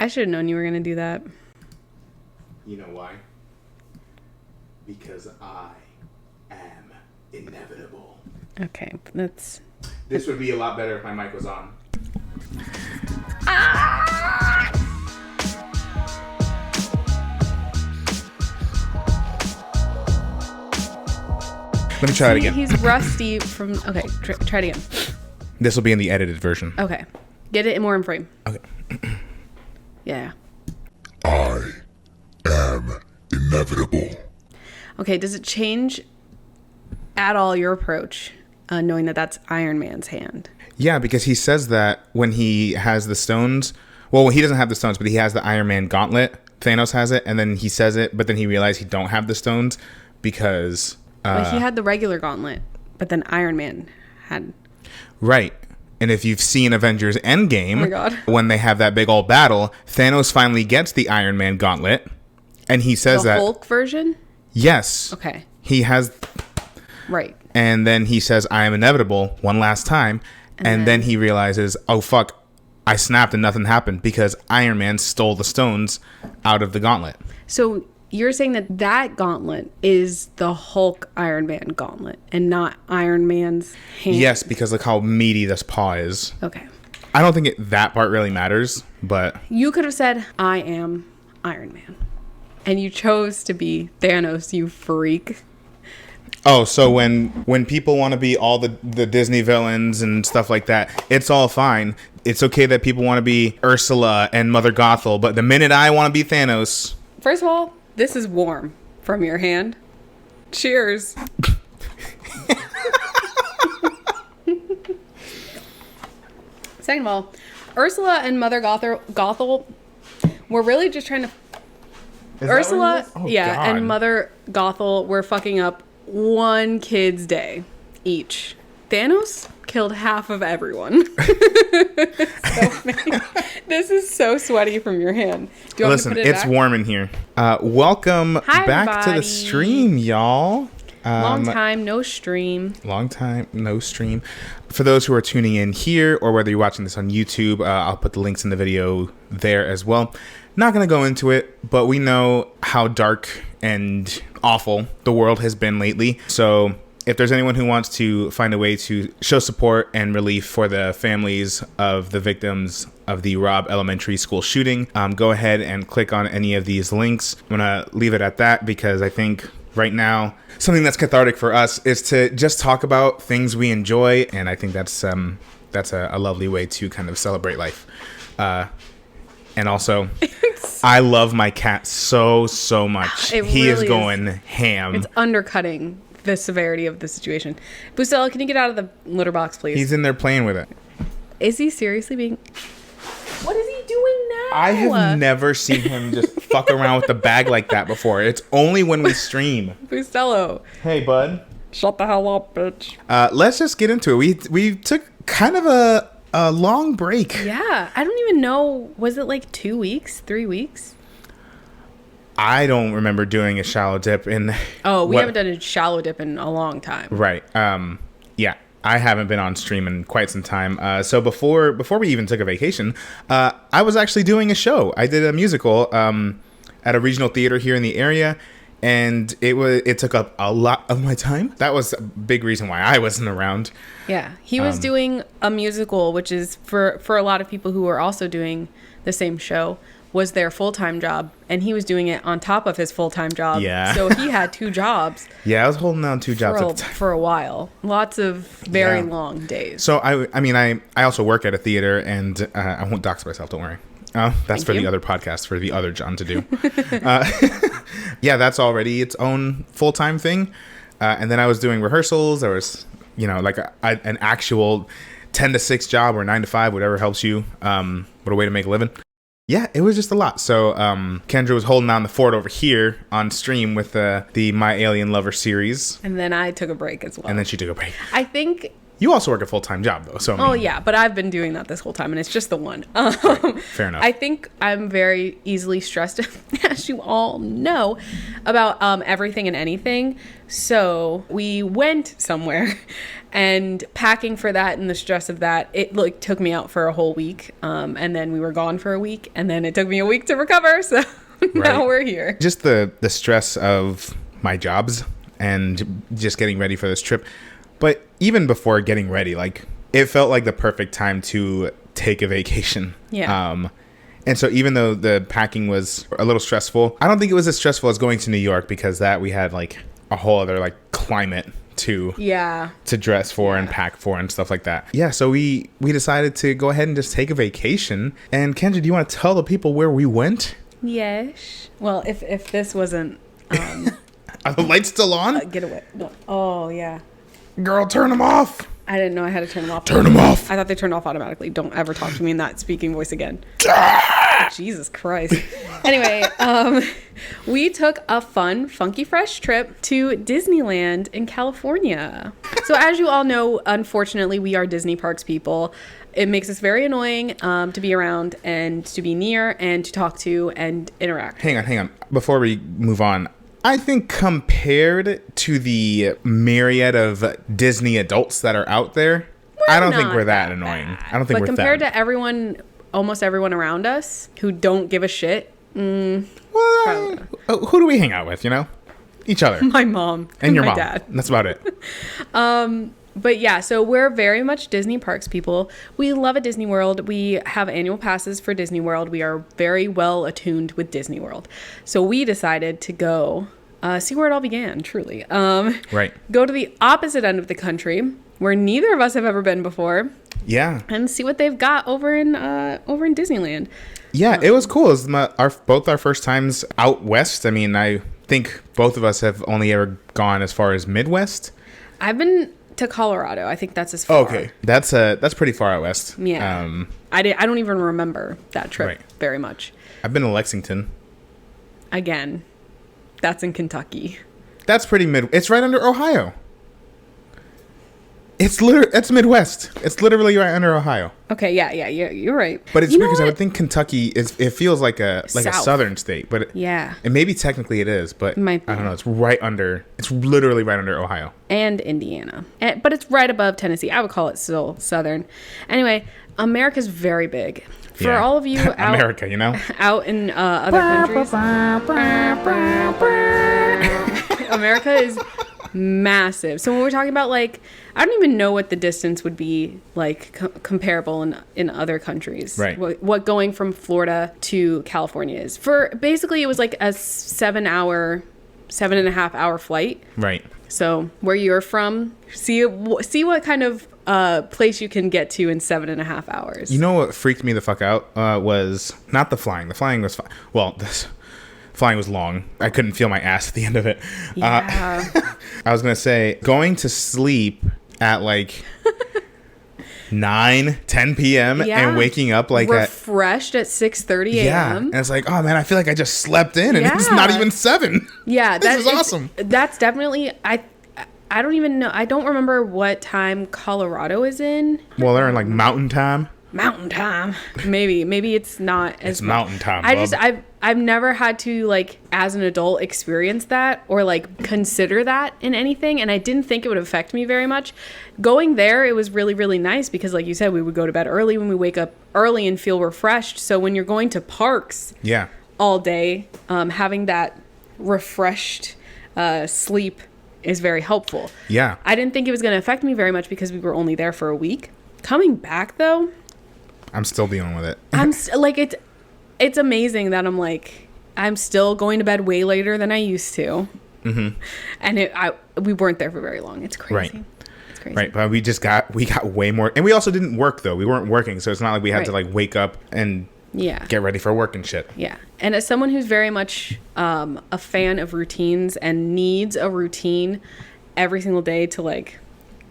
I should have known you were going to do that. You know why? Because I am inevitable. Okay, that's... This would be a lot better if my mic was on. Let me try it again. He's rusty from... Okay, try it again. This will be in the edited version. Okay. Get it more in frame. Okay. Yeah. I am inevitable. Okay, does it change at all your approach, knowing that that's Iron Man's hand? Yeah, because he says that when he has the stones... Well, he doesn't have the stones, but he has the Iron Man gauntlet. Thanos has it, and then he says it, but then he realized he don't have the stones because... But he had the regular gauntlet, but then Iron Man had... Right. And if you've seen Avengers Endgame, Oh my God. when they have that big old battle, Thanos finally gets the Iron Man gauntlet, and he says The that... Hulk version? Yes. Okay. He has... Right. And then he says, I am inevitable, one last time. And then he realizes, oh, fuck, I snapped and nothing happened because Iron Man stole the stones out of the gauntlet. So you're saying that that gauntlet is the Hulk Iron Man gauntlet and not Iron Man's hand? Yes, because look how meaty this paw is. Okay. I don't think that part really matters, but... You could have said, I am Iron Man. And you chose to be Thanos, you freak. Oh, so when people want to be all the Disney villains and stuff like that, it's all fine. It's okay that people want to be Ursula and Mother Gothel, but the minute I want to be Thanos... First of all, this is warm from your hand. Cheers. Second of all, Ursula and Mother Gothel were really just trying to... Ursula, yeah, God. and Mother Gothel were fucking up one kid's day each. Thanos killed half of everyone. This is so sweaty from your hand. Do you want Listen, me to put it it's back? warm in here. Welcome Hi, back to everybody. the stream, y'all. Long time, no stream. Long time, no stream. For those who are tuning in here, or whether you're watching this on YouTube, I'll put the links in the video there as well. Not going to go into it, but we know how dark and awful the world has been lately. So if there's anyone who wants to find a way to show support and relief for the families of the victims of the Robb Elementary School shooting, go ahead and click on any of these links. I'm going to leave it at that because I think right now, something that's cathartic for us is to just talk about things we enjoy. And I think that's a lovely way to kind of celebrate life. And also, I love my cat so much. It He really is is. going ham. It's undercutting the severity of the situation. Bustella, can you get out of the litter box, please? He's in there playing with it. Is he seriously being... What is he doing now? I have never seen him just fuck around with the bag like that before. It's only when we stream. Bustelo. Hey, bud. Shut the hell up, bitch. Let's just get into it. We took kind of a long break. Yeah. I don't even know. Was it like 2 weeks? 3 weeks? I don't remember doing a shallow dip in... Oh, we haven't done a shallow dip in a long time. Right. Yeah. I haven't been on stream in quite some time. So before we even took a vacation, I was actually doing a show. I did a musical at a regional theater here in the area, and it took up a lot of my time. That was a big reason why I wasn't around. Yeah. He was doing a musical, which is for a lot of people who are also doing the same show, was their full-time job, and he was doing it on top of his full-time job. Yeah. So he had 2 jobs. Yeah, I was holding down 2 jobs at the time. For a while. Lots of very Yeah. long days. So I also work at a theater, and I won't dox myself. Don't worry. That's Thank for you. the other podcast for the other John to do. Yeah, that's already its own full-time thing. And then I was doing rehearsals. There was, like an actual 10 to 6 job or 9 to 5, whatever helps you. What a way to make a living. Yeah, it was just a lot. So Kendra was holding down the fort over here on stream with the My Alien Lover series. And then I took a break as well. And then she took a break. I think You also work a full-time job, though. So I mean, Oh, yeah, but I've been doing that this whole time, and it's just the one. fair enough. I think I'm very easily stressed, as you all know, about everything and anything. So we went somewhere, and packing for that and the stress of that, it like took me out for a whole week, and then we were gone for a week, and then it took me a week to recover. So now we're here. Just the stress of my jobs and just getting ready for this trip. But even before getting ready, like, it felt like the perfect time to take a vacation. Yeah. And so even though the packing was a little stressful, I don't think it was as stressful as going to New York, because that we had like a whole other like climate to dress for and pack for and stuff like that. Yeah, so we decided to go ahead and just take a vacation. And Kendra, do you want to tell the people where we went? Yes. Well, if this wasn't Are the lights still on? get away. No. Oh, yeah. Girl, turn them off. I didn't know I had to turn them off. Turn them off. I thought they turned off automatically. Don't ever talk to me in that speaking voice again. Jesus Christ. Anyway, we took a fun, funky, fresh trip to Disneyland in California. So as you all know, unfortunately, we are Disney Parks people. It makes us very annoying to be around and to be near and to talk to and interact. Hang on. Before we move on, I think compared to the myriad of Disney adults that are out there, I don't think we're that annoying. Bad. I don't think but we're compared that. to everyone, almost everyone around us who don't give a shit. Well, who do we hang out with, you know? Each other. My mom. And your my mom. dad. That's about it. But yeah, so we're very much Disney Parks people. We love a Disney World. We have annual passes for Disney World. We are very well attuned with Disney World. So we decided to go see where it all began, truly. Right. Go to the opposite end of the country, where neither of us have ever been before, Yeah. and see what they've got over in Disneyland. Yeah, it was cool. It was both our first times out west. I mean, I think both of us have only ever gone as far as Midwest. I've been to Colorado. I think that's as far. Okay. That's pretty far out west. Yeah. I don't even remember that trip very much. I've been to Lexington. Again, that's in Kentucky. That's pretty it's right under Ohio. It's Midwest. It's literally right under Ohio. Okay, yeah, you're right. But it's weird because I would think Kentucky it feels like a southern state, but and maybe technically it is, but I don't know. It's literally right under Ohio and Indiana, but it's right above Tennessee. I would call it still southern. Anyway, America's very big. For all of you out, America, you know, out in other countries, America is massive. So when we're talking about, like, I don't even know what the distance would be like comparable in other countries. Right. What going from Florida to California is. For basically, it was like a 7.5 hour flight. Right. So where you're from, see what kind of place you can get to in 7.5 hours. You know what freaked me the fuck out was not the flying. The flying was fine. Well, this flying was long. I couldn't feel my ass at the end of it. Yeah. I was gonna say going to sleep at like 9-10 p.m. and waking up like refreshed at 6:30 a.m. Yeah, and it's like, oh man, I feel like I just slept in, and it's not even 7. Yeah, this is awesome. That's definitely I don't even know. I don't remember what time Colorado is in. Well, they're in like mountain time. Mountain time. Maybe it's not as it's mountain time. I've never had to, like, as an adult experience that or like consider that in anything, and I didn't think it would affect me very much. Going there, it was really, really nice because, like you said, we would go to bed early when we wake up early and feel refreshed. So when you're going to parks all day, having that refreshed sleep is very helpful. Yeah. I didn't think it was going to affect me very much because we were only there for a week. Coming back, though, I'm still dealing with it. It's amazing that I'm still going to bed way later than I used to. Mm-hmm. And we weren't there for very long. It's crazy. Right. It's crazy. Right, but we got way more, and we also didn't work though. We weren't working, so it's not like we had to like wake up and get ready for work and shit. Yeah, and as someone who's very much a fan of routines and needs a routine every single day to like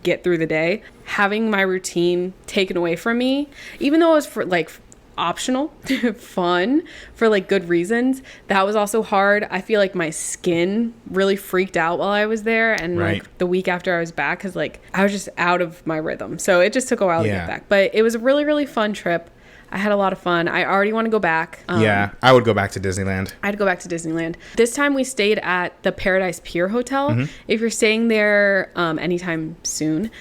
get through the day, having my routine taken away from me, even though it was for like optional, fun for like good reasons. That was also hard. I feel like my skin really freaked out while I was there, and like the week after I was back, because like I was just out of my rhythm. So it just took a while to get back. But it was a really, really fun trip. I had a lot of fun. I already want to go back. Yeah, I would go back to Disneyland. I'd go back to Disneyland. This time we stayed at the Paradise Pier Hotel. If you're staying there anytime soon,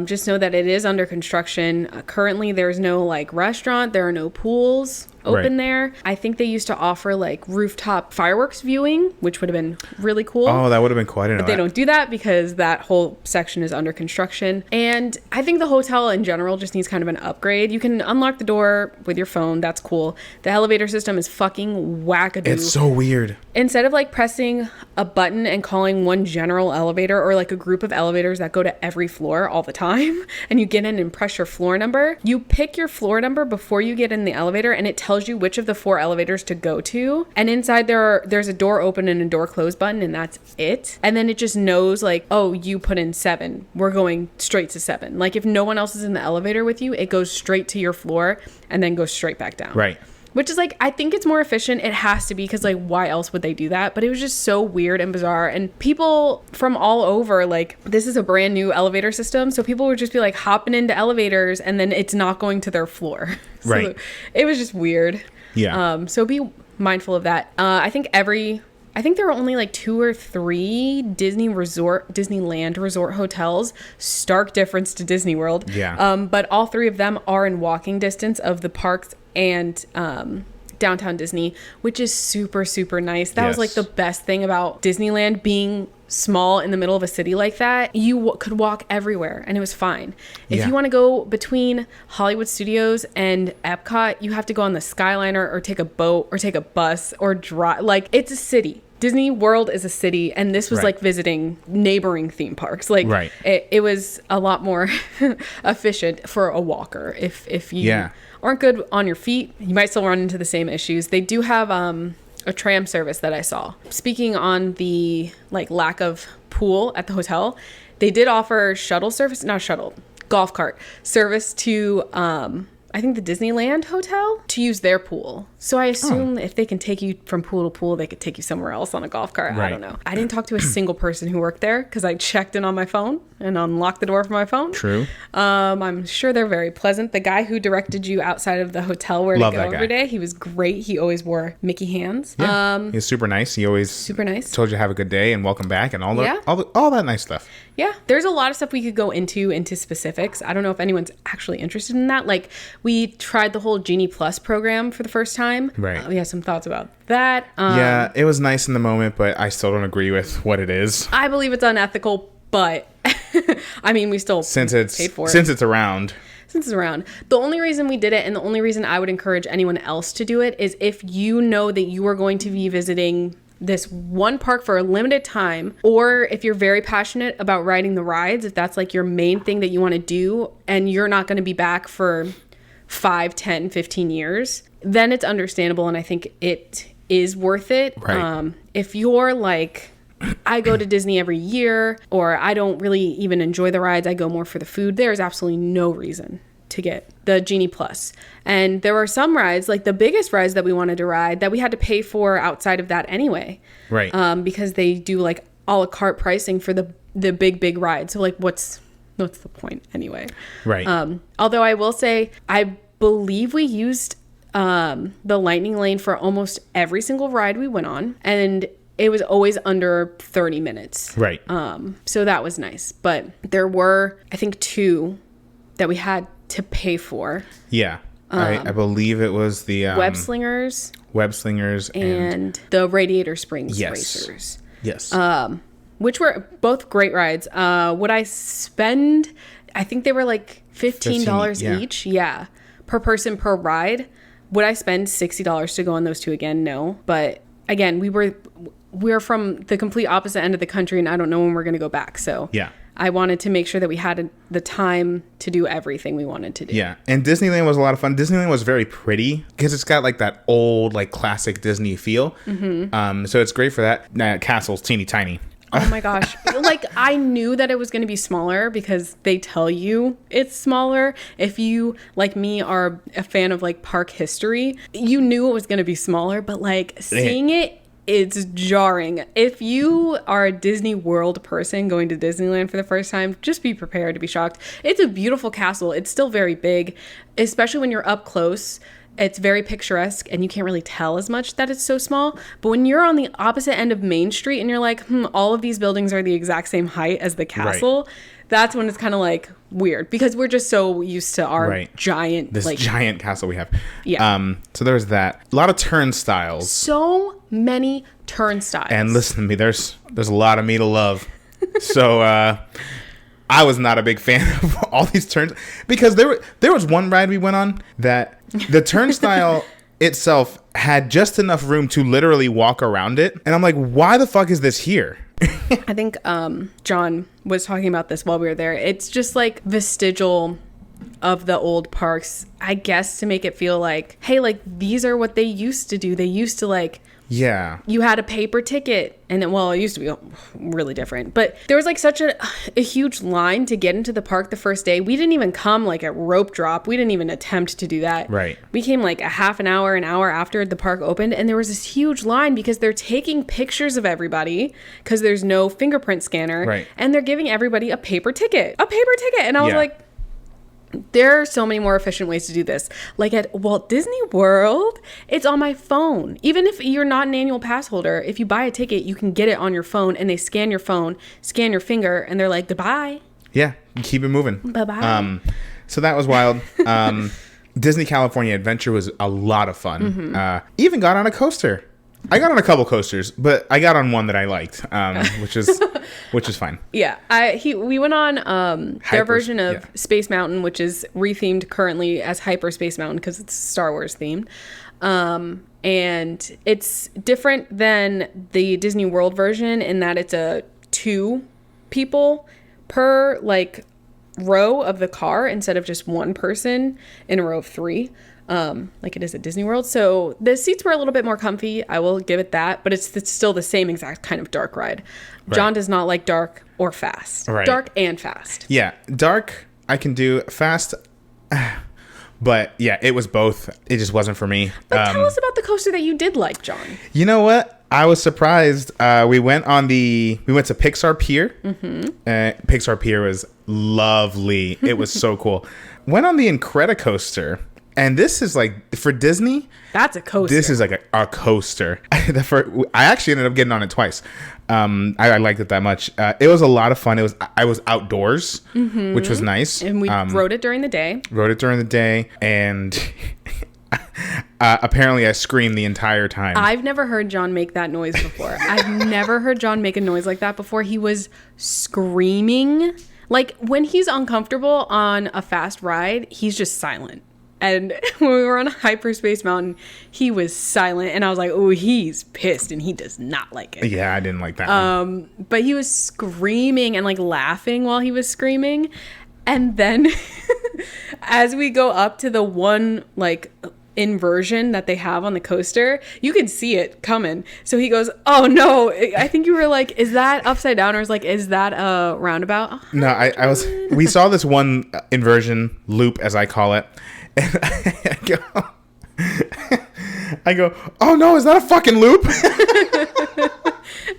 just know that it is under construction. Currently, there's no like restaurant. There are no pools open there. I think they used to offer like rooftop fireworks viewing, which would have been really cool. Oh, that would have been cool. I didn't know But they don't do that because that whole section is under construction. And I think the hotel in general just needs kind of an upgrade. You can unlock the door with your phone. That's cool. The elevator system is fucking wackadoo. It's so weird. Instead of like pressing a button and calling one general elevator or like a group of elevators that go to every floor all the time, and you get in and press your floor number, you pick your floor number before you get in the elevator, and it tells you which of the 4 elevators to go to. And inside there's a door open and a door close button, and that's it. And then it just knows like, oh, you put in 7. We're going straight to 7. Like if no one else is in the elevator with you, it goes straight to your floor and then goes straight back down. Right. Which is like, I think it's more efficient. It has to be, because like, why else would they do that? But it was just so weird and bizarre. And people from all over, like, this is a brand new elevator system. So people would just be like hopping into elevators and then it's not going to their floor. So right. It was just weird. Yeah. So be mindful of that. I think there were only like 2 or 3 Disneyland resort hotels. Stark difference to Disney World. Yeah. But all 3 of them are in walking distance of the parks and downtown Disney, which is super, super nice. That was like the best thing about Disneyland being small in the middle of a city like that. You could walk everywhere and it was fine. If you want to go between Hollywood Studios and Epcot, you have to go on the Skyliner or take a boat or take a bus or drive. Like, it's a city. Disney World is a city, and this was like visiting neighboring theme parks. Like it was a lot more efficient for a walker. If you aren't good on your feet, you might still run into the same issues. They do have a tram service that I saw. Speaking on the like lack of pool at the hotel, they did offer golf cart service to I think the Disneyland hotel to use their pool. So I assume if they can take you from pool to pool, they could take you somewhere else on a golf cart. I don't know. I didn't talk to a single person who worked there because I checked in on my phone and unlocked the door from my phone. True. I'm sure they're very pleasant. The guy who directed you outside of the hotel where to go every day, he was great. He always wore Mickey hands. Yeah. He's super nice. He always told you have a good day and welcome back and all that nice stuff. Yeah, there's a lot of stuff we could go into specifics. I don't know if anyone's actually interested in that. Like, we tried the whole Genie Plus program for the first time. Right. We have some thoughts about that. Yeah, it was nice in the moment, but I still don't agree with what it is. I believe it's unethical, but I mean, we still paid for it. Since it's around. Since it's around. The only reason we did it, and the only reason I would encourage anyone else to do it, is if you know that you are going to be visiting this one park for a limited time, or if you're very passionate about riding the rides, if that's like your main thing that you want to do and you're not going to be back for 5, 10, 15 years, then it's understandable, and I think it is worth it. Right. If you're like, I go to Disney every year, or I don't really even enjoy the rides, I go more for the food, there's absolutely no reason to get the Genie Plus. And there were some rides, like the biggest rides that we wanted to ride, that we had to pay for outside of that anyway. Right. Because they do like a la carte pricing for the big rides. So like, what's the point anyway? Right. Although I will say, I believe we used the Lightning Lane for almost every single ride we went on, and it was always under 30 minutes. Right. So that was nice. But there were, I think, 2 that we had to pay for. Yeah. I believe it was the Web Slingers and the Radiator Springs Racers. Yes. Which were both great rides. Would I spend, I think they were like $15 each. Yeah. Per person per ride. Would I spend $60 to go on those 2 again? No. But again, we're from the complete opposite end of the country, and I don't know when we're going to go back. So yeah. I wanted to make sure that we had the time to do everything we wanted to do. Yeah. And Disneyland was a lot of fun. Disneyland was very pretty because it's got like that old, like classic Disney feel. Mm-hmm. So it's great for that. Castle's teeny tiny. Oh my gosh. Like, I knew that it was going to be smaller because they tell you it's smaller. If you, like me, are a fan of like park history, you knew it was going to be smaller, but like seeing it, it's jarring. If you are a Disney World person going to Disneyland for the first time, just be prepared to be shocked. It's a beautiful castle. It's still very big, especially when you're up close. It's very picturesque and you can't really tell as much that it's so small. But when you're on the opposite end of Main Street and you're like, all of these buildings are the exact same height as the castle, that's when it's kind of like weird because we're just so used to our giant, this like, giant castle we have. Yeah. So there's that. A lot of turnstiles. So many turnstiles. And listen to me, there's a lot of me to love. So I was not a big fan of all these turns because there was one ride we went on that the turnstile itself had just enough room to literally walk around it. And I'm like, why the fuck is this here? I think John was talking about this while we were there. It's just like vestigial of the old parks, I guess, to make it feel like, hey, like these are what they used to do. They used to like, yeah, you had a paper ticket and then, well, it used to be really different, but there was like such a huge line to get into the park the first day. We didn't even come like at rope drop. We didn't even attempt to do that. Right. We came like a half an hour after the park opened, and there was this huge line because they're taking pictures of everybody because there's no fingerprint scanner. Right. And they're giving everybody a paper ticket. And I was like, there are so many more efficient ways to do this. Like at Walt Disney World, it's on my phone. Even if you're not an annual pass holder, if you buy a ticket, you can get it on your phone and they scan your phone, scan your finger, and they're like, goodbye. Yeah, keep it moving. Bye-bye. So that was wild. Disney California Adventure was a lot of fun. Even got on a coaster. I got on a couple coasters, but I got on one that I liked, which is fine. Yeah, we went on their version of Space Mountain, which is rethemed currently as Hyperspace Mountain because it's Star Wars themed, and it's different than the Disney World version in that it's a 2 people per like row of the car instead of just 1 person in a row of 3. Like it is at Disney World. So the seats were a little bit more comfy. I will give it that, but it's still the same exact kind of dark ride. Right. John does not like dark or fast. Right. Dark and fast. Yeah. Dark, I can do. Fast. But yeah, it was both. It just wasn't for me. But tell us about the coaster that you did like, John. You know what? I was surprised. We went to Pixar Pier. Pixar Pier was lovely. It was so cool. Went on the Incredicoaster. And this is like, for Disney, that's a coaster. This is like a coaster. I actually ended up getting on it twice. I liked it that much. It was a lot of fun. I was outdoors, which was nice. And we rode it during the day. And apparently I screamed the entire time. I've never heard John make that noise before. I've never heard John make a noise like that before. He was screaming. Like when he's uncomfortable on a fast ride, he's just silent. And when we were on Hyperspace Mountain, he was silent. And I was like, oh, he's pissed and he does not like it. Yeah, I didn't like that one. But he was screaming and like laughing while he was screaming. And then as we go up to the one like inversion that they have on the coaster, you can see it coming. So he goes, oh no, I think you were like, is that upside down? Or is like, is that a roundabout? No, we saw this one inversion loop, as I call it. And I go, oh no, is that a fucking loop?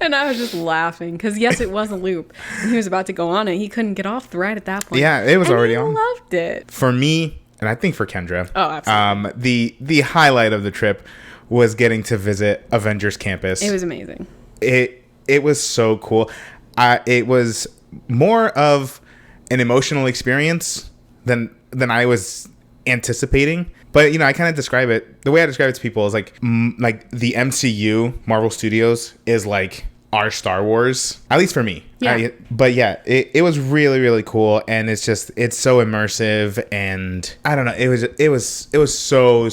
And I was just laughing because yes, it was a loop. And he was about to go on it. He couldn't get off the ride at that point. Yeah, it was already on. I loved it. For me, and I think for Kendra, absolutely. The highlight of the trip was getting to visit Avengers Campus. It was amazing. It was so cool. It was more of an emotional experience than I was anticipating. But you know, I kind of describe it, the way I describe it to people is like the MCU, Marvel Studios, is like our Star Wars, at least for me. Yeah. But yeah, it was really, really cool, and it's so immersive, and I don't know, it was so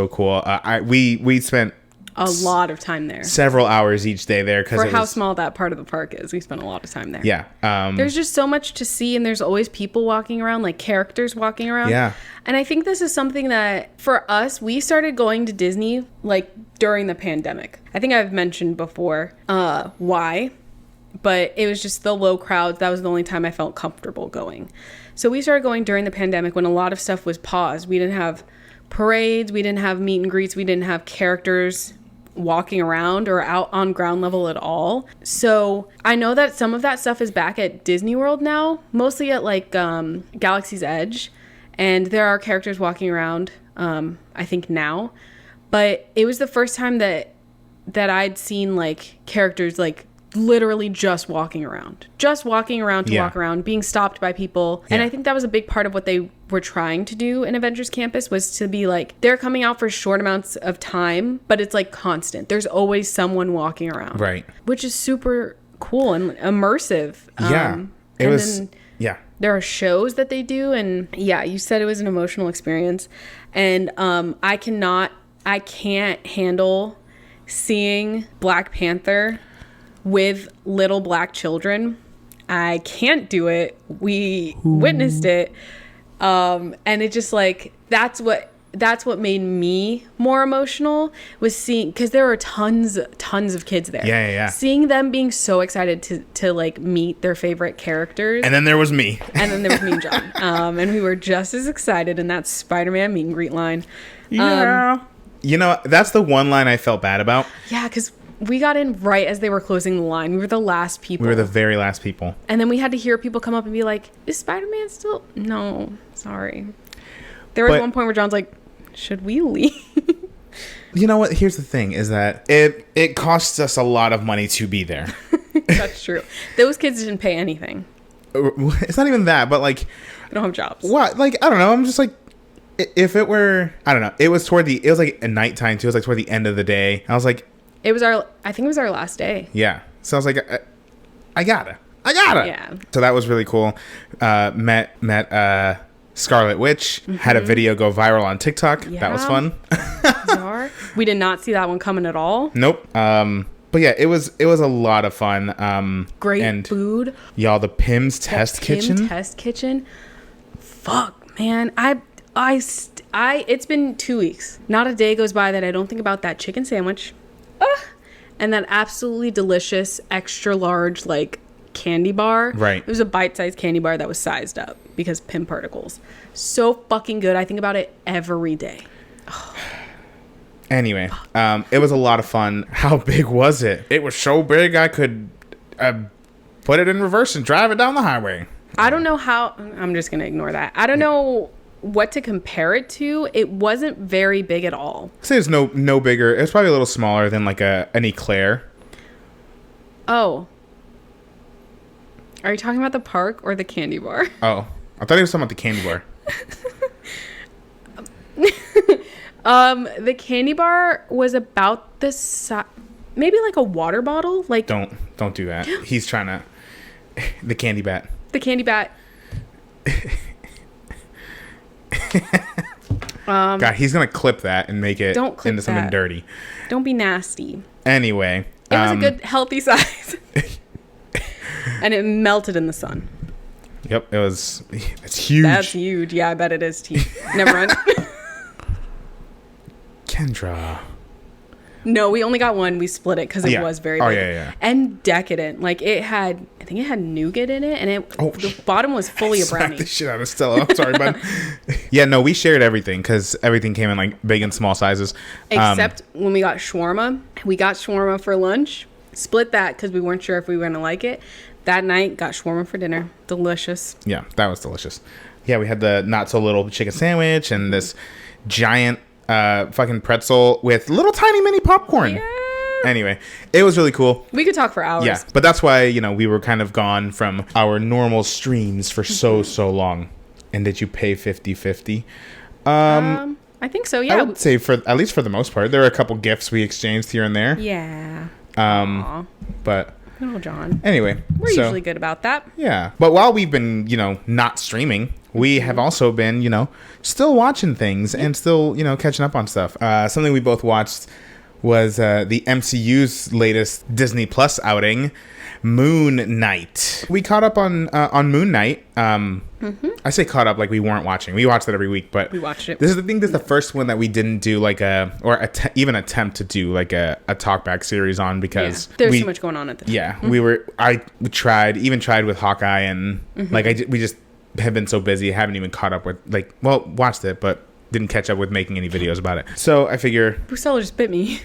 cool. We spent a lot of time there, several hours each day there, because for how small that part of the park is. We spent a lot of time there. Yeah. There's just so much to see, and there's always people walking around, like characters walking around. Yeah. And I think this is something that for us, we started going to Disney like during the pandemic. I think I've mentioned before why. but it was just the low crowds. That was the only time I felt comfortable going. So we started going during the pandemic when a lot of stuff was paused. We didn't have parades, we didn't have meet and greets, we didn't have characters walking around or out on ground level at all. So I know that some of that stuff is back at Disney World now, mostly at like Galaxy's Edge, and there are characters walking around I think now, but it was the first time that I'd seen like characters like literally just walking around to walk around, being stopped by people. And I think that was a big part of what they were trying to do in Avengers Campus, was to be like, they're coming out for short amounts of time, but it's like constant. There's always someone walking around. Right. Which is super cool and immersive. There are shows that they do. And yeah, you said it was an emotional experience. And I can't handle seeing Black Panther with little black children. I can't do it. We witnessed it. And it just like, that's what made me more emotional, was seeing, because there were tons of kids there. Yeah. Seeing them being so excited to like meet their favorite characters. And then there was me. And John. And we were just as excited in that Spider-Man meet and greet line. Yeah. That's the one line I felt bad about. Yeah, because we got in right as they were closing the line. We were the last people. We were the very last people. And then we had to hear people come up and be like, is Spider-Man still? No, sorry. There was one point where John's like, should we leave? You know what? Here's the thing, is that it costs us a lot of money to be there. That's true. Those kids didn't pay anything. It's not even that, but like, they don't have jobs. What? Like, I don't know. I'm just like, if it were, I don't know. It was like a nighttime too. It was like toward the end of the day. I was like, I think it was our last day. Yeah. So I was like, I gotta. Yeah. So that was really cool. Met Scarlet Witch, had a video go viral on TikTok. Yeah. That was fun. Bizarre. We did not see that one coming at all. Nope. But yeah, it was a lot of fun. Great food. Y'all, the Pim's Test Kitchen. Fuck, man. It's been 2 weeks. Not a day goes by that I don't think about that chicken sandwich. And that absolutely delicious, extra large, like, candy bar. Right. It was a bite-sized candy bar that was sized up because Pim particles. So fucking good. I think about it every day. Oh. Anyway, it was a lot of fun. How big was it? It was so big I could put it in reverse and drive it down the highway. I don't know how. I'm just going to ignore that. I don't know what to compare it to. It wasn't very big at all. I'd say it's no bigger. It was probably a little smaller than like an eclair. Oh. Are you talking about the park or the candy bar? Oh. I thought he was talking about the candy bar. The candy bar was about the size, maybe like a water bottle. Like, don't do that. He's trying to. The candy bat. The candy bat. God, he's gonna clip that and make it into something dirty. Don't be nasty. Anyway, it was a good healthy size, and it melted in the sun. Yep, it was. It's huge. That's huge. Yeah, I bet it is. Never mind. Kendra. No, we only got one. We split it because it was very big. Yeah. And decadent. Like, I think it had nougat in it, and the bottom was fully a brownie. The shit out of Stella. I'm sorry, bud. Yeah, no, we shared everything because everything came in like big and small sizes. Except when we got shawarma. We got shawarma for lunch. Split that because we weren't sure if we were going to like it. That night, got shawarma for dinner. Delicious. Yeah, that was delicious. Yeah, we had the not so little chicken sandwich and this giant fucking pretzel with little tiny mini popcorn. Yeah. Anyway, it was really cool. We could talk for hours. Yeah, but that's why, we were kind of gone from our normal streams for so long. And did you pay 50-50? I think so, yeah. I would say at least for the most part. There were a couple gifts we exchanged here and there. Yeah. But oh, John. Anyway, we're usually good about that. Yeah. But while we've been, not streaming, we have also been, still watching things and still, catching up on stuff. Something we both watched was the MCU's latest Disney Plus outing, Moon Knight. We caught up on Moon Knight. I say caught up like we weren't watching. We watched it every week, but we watched it. This is the first one that we didn't do like even attempt to do like a talkback series on, because there's too much going on at the time. Yeah, I tried with Hawkeye, and we just have been so busy, haven't even caught up with watched it, but didn't catch up with making any videos about it. So I figure Brucella just bit me.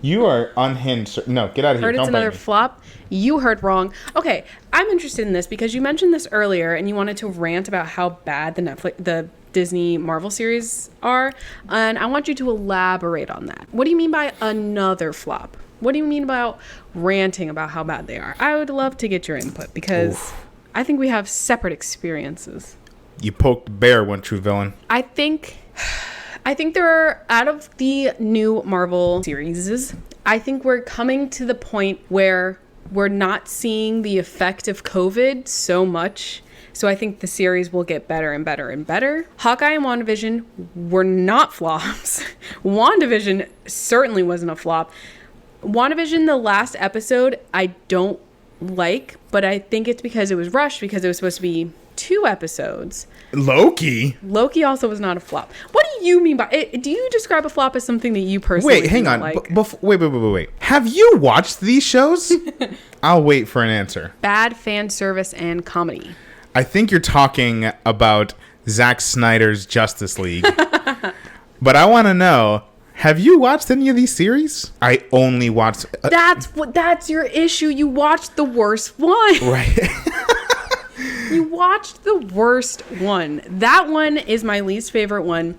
You are unhinged. No, get out of here. Heard it's another flop. You heard wrong. Okay, I'm interested in this because you mentioned this earlier and you wanted to rant about how bad the Disney Marvel series are, and I want you to elaborate on that. What do you mean by another flop? What do you mean about ranting about how bad they are? I would love to get your input because I think we have separate experiences. You poked the bear, one true villain. I think there are, out of the new Marvel series, I think we're coming to the point where we're not seeing the effect of COVID so much. So I think the series will get better and better and better. Hawkeye and WandaVision were not flops. WandaVision certainly wasn't a flop. WandaVision, the last episode, I don't like, but I think it's because it was rushed, because it was supposed to be 2 episodes. Loki also was not a flop. What do you mean by it? Do you describe a flop as something that you personally like? Wait. Have you watched these shows? I'll wait for an answer. Bad fan service and comedy. I think you're talking about Zack Snyder's Justice League. But I want to know, have you watched any of these series? I only watched... That's your issue. You watched the worst one. Right. You watched the worst one. That one is my least favorite one.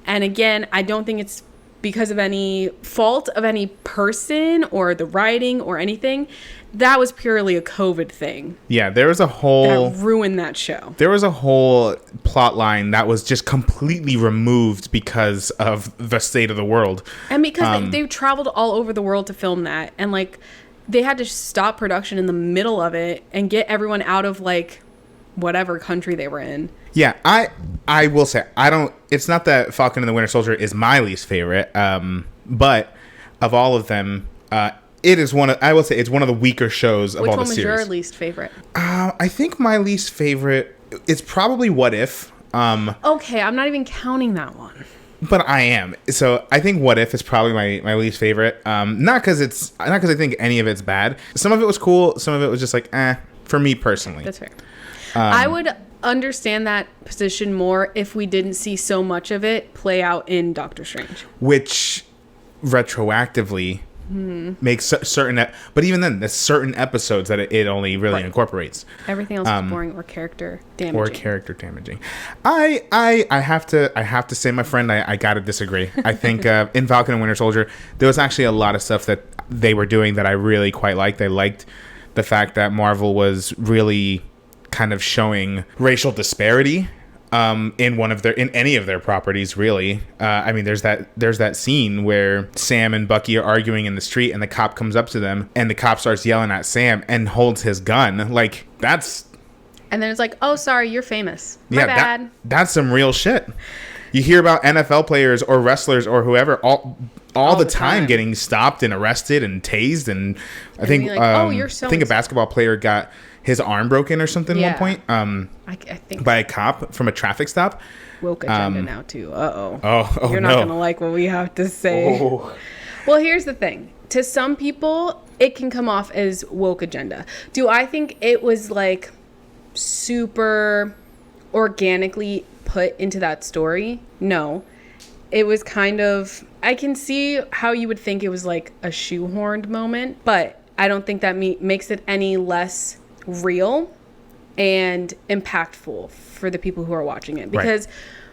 And again, I don't think it's because of any fault of any person or the writing or anything. That was purely a COVID thing. Yeah, there was a whole... that ruined that show. There was a whole plot line that was just completely removed because of the state of the world. And because they traveled all over the world to film that. And, they had to stop production in the middle of it and get everyone out of, whatever country they were in. Yeah, I will say, it's not that Falcon and the Winter Soldier is my least favorite, but of all of them, it is I will say it's one of the weaker shows of all the series. Which one was your least favorite? I think my least favorite is probably What If. Okay, I'm not even counting that one. But I am. So I think What If is probably my least favorite. Not because I think any of it's bad. Some of it was cool. Some of it was just for me personally. That's fair. I would understand that position more if we didn't see so much of it play out in Doctor Strange. Which retroactively makes certain... But even then, there's certain episodes that it only really incorporates. Everything else is boring or character damaging. I have to say, my friend, I gotta disagree. I think in Falcon and Winter Soldier, there was actually a lot of stuff that they were doing that I really quite liked. I liked the fact that Marvel was really... kind of showing racial disparity in any of their properties, really. I mean, there's that scene where Sam and Bucky are arguing in the street and the cop comes up to them and the cop starts yelling at Sam and holds his gun. That's... And then it's oh, sorry, you're famous. My bad. That's some real shit. You hear about NFL players or wrestlers or whoever all the time getting stopped and arrested and tased, and I think you're so... I think a basketball player got his arm broken or something at one point. I think by a cop from a traffic stop. Woke agenda now too. Oh, you're not gonna like what we have to say. Oh. Well, here's the thing. To some people, it can come off as woke agenda. Do I think it was super organically put into that story? No. It was kind of... I can see how you would think it was a shoehorned moment, but I don't think that makes it any less real and impactful for the people who are watching it, because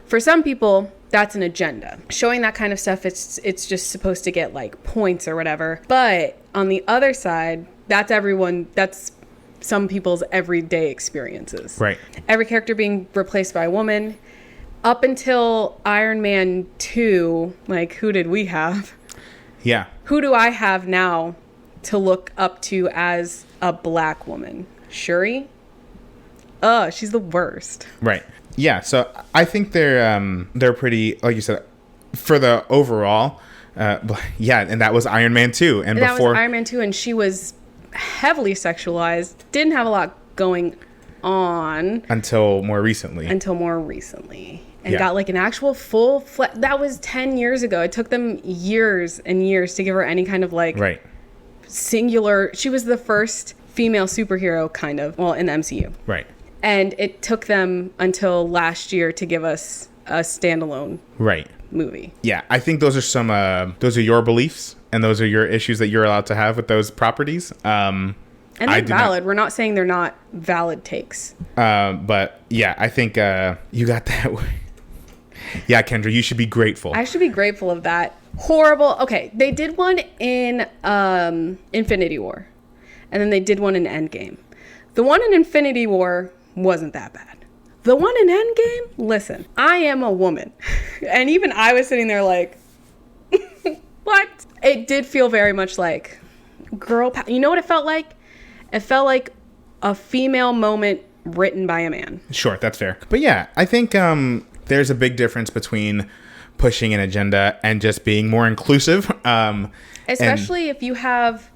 for some people that's an agenda. Showing that kind of stuff, it's just supposed to get points or whatever, but on the other side, that's some people's everyday experiences. Right. Every character being replaced by a woman. Up until Iron Man 2, who did we have? Yeah. Who do I have now to look up to as a black woman? Shuri? She's the worst. Right. Yeah, so I think they're pretty, like you said, for the overall, Yeah, and that was Iron Man 2. And that before was Iron Man 2, and she was heavily sexualized. Didn't have a lot going on until more recently. And Yeah. got like an actual that was 10 years ago. It took them years and years to give her any kind of like Right. singular. She was the first female superhero kind of, well, in the MCU. Right. And it took them until last year to give us a standalone Right. movie. Yeah, I think those are your beliefs and those are your issues that you're allowed to have with those properties. And they're valid. We're not saying they're not valid takes. But yeah, I think you got that. Yeah, Kendra, you should be grateful. I should be grateful of that. Horrible. Okay, they did one in Infinity War. And then they did one in Endgame. The one in Infinity War wasn't that bad. The one in Endgame, listen, I am a woman. And even I was sitting there like, what? It did feel very much like girl power. You know what it felt like? It felt like a female moment written by a man. Sure, that's fair. But yeah, I think there's a big difference between pushing an agenda and just being more inclusive. Especially if you have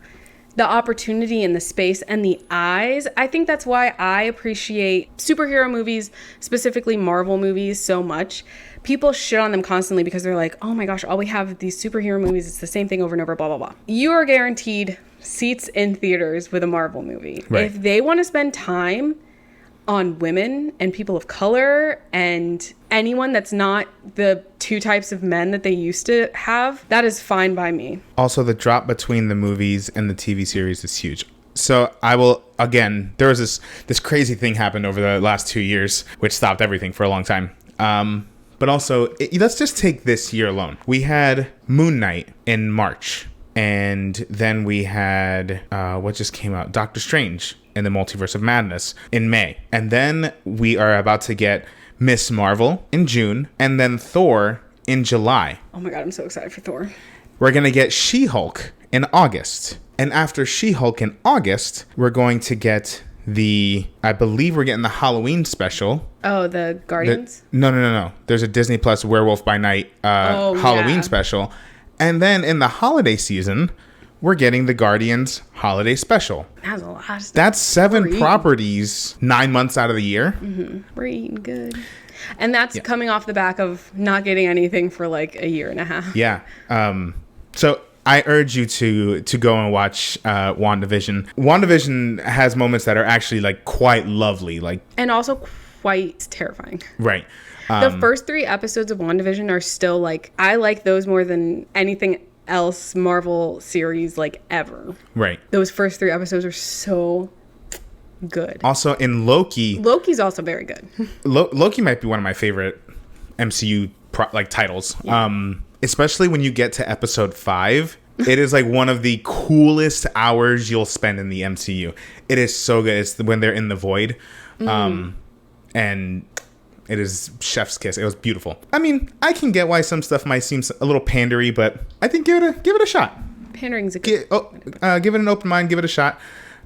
the opportunity and the space and the eyes. I think that's why I appreciate superhero movies, specifically Marvel movies, so much. People shit on them constantly because they're like, oh my gosh, all we have these superhero movies. It's the same thing over and over, blah, blah, blah. You are guaranteed seats in theaters with a Marvel movie. Right. If they want to spend time on women and people of color and anyone that's not the two types of men that they used to have, that is fine by me. Also, the drop between the movies and the TV series is huge. So I will, again, there was this crazy thing happened over the last 2 years, which stopped everything for a long time. But also, let's just take this year alone. We had Moon Knight in March. And then we had, what just came out? Doctor Strange in the Multiverse of Madness in May. And then we are about to get Miss Marvel in June. And then Thor in July. Oh my God, I'm so excited for Thor. We're going to get She-Hulk in August. And after She-Hulk in August, we're going to get I believe we're getting the Halloween special. Oh, the Guardians? No. There's a Disney Plus Werewolf by Night Halloween special. And then in the holiday season, we're getting the Guardians holiday special. That's a lot of stuff. That's 7 properties, 9 months out of the year. Mm-hmm. We're eating good. And that's coming off the back of not getting anything for like a year and a half. Yeah. So I urge you to go and watch WandaVision. WandaVision has moments that are actually like quite lovely, and also quite terrifying. Right. The first 3 episodes of WandaVision are still like, I like those more than anything else Marvel series like ever. Right. Those first 3 episodes are so good. Also in Loki's also very good. Loki might be one of my favorite MCU titles. Yeah. Especially when you get to episode 5. It is like one of the coolest hours you'll spend in the MCU. It is so good. It's when they're in the void. And it is chef's kiss. It was beautiful. I mean, I can get why some stuff might seem a little pandery, but I think give it a shot. Pandering's a good. Give it an open mind. Give it a shot.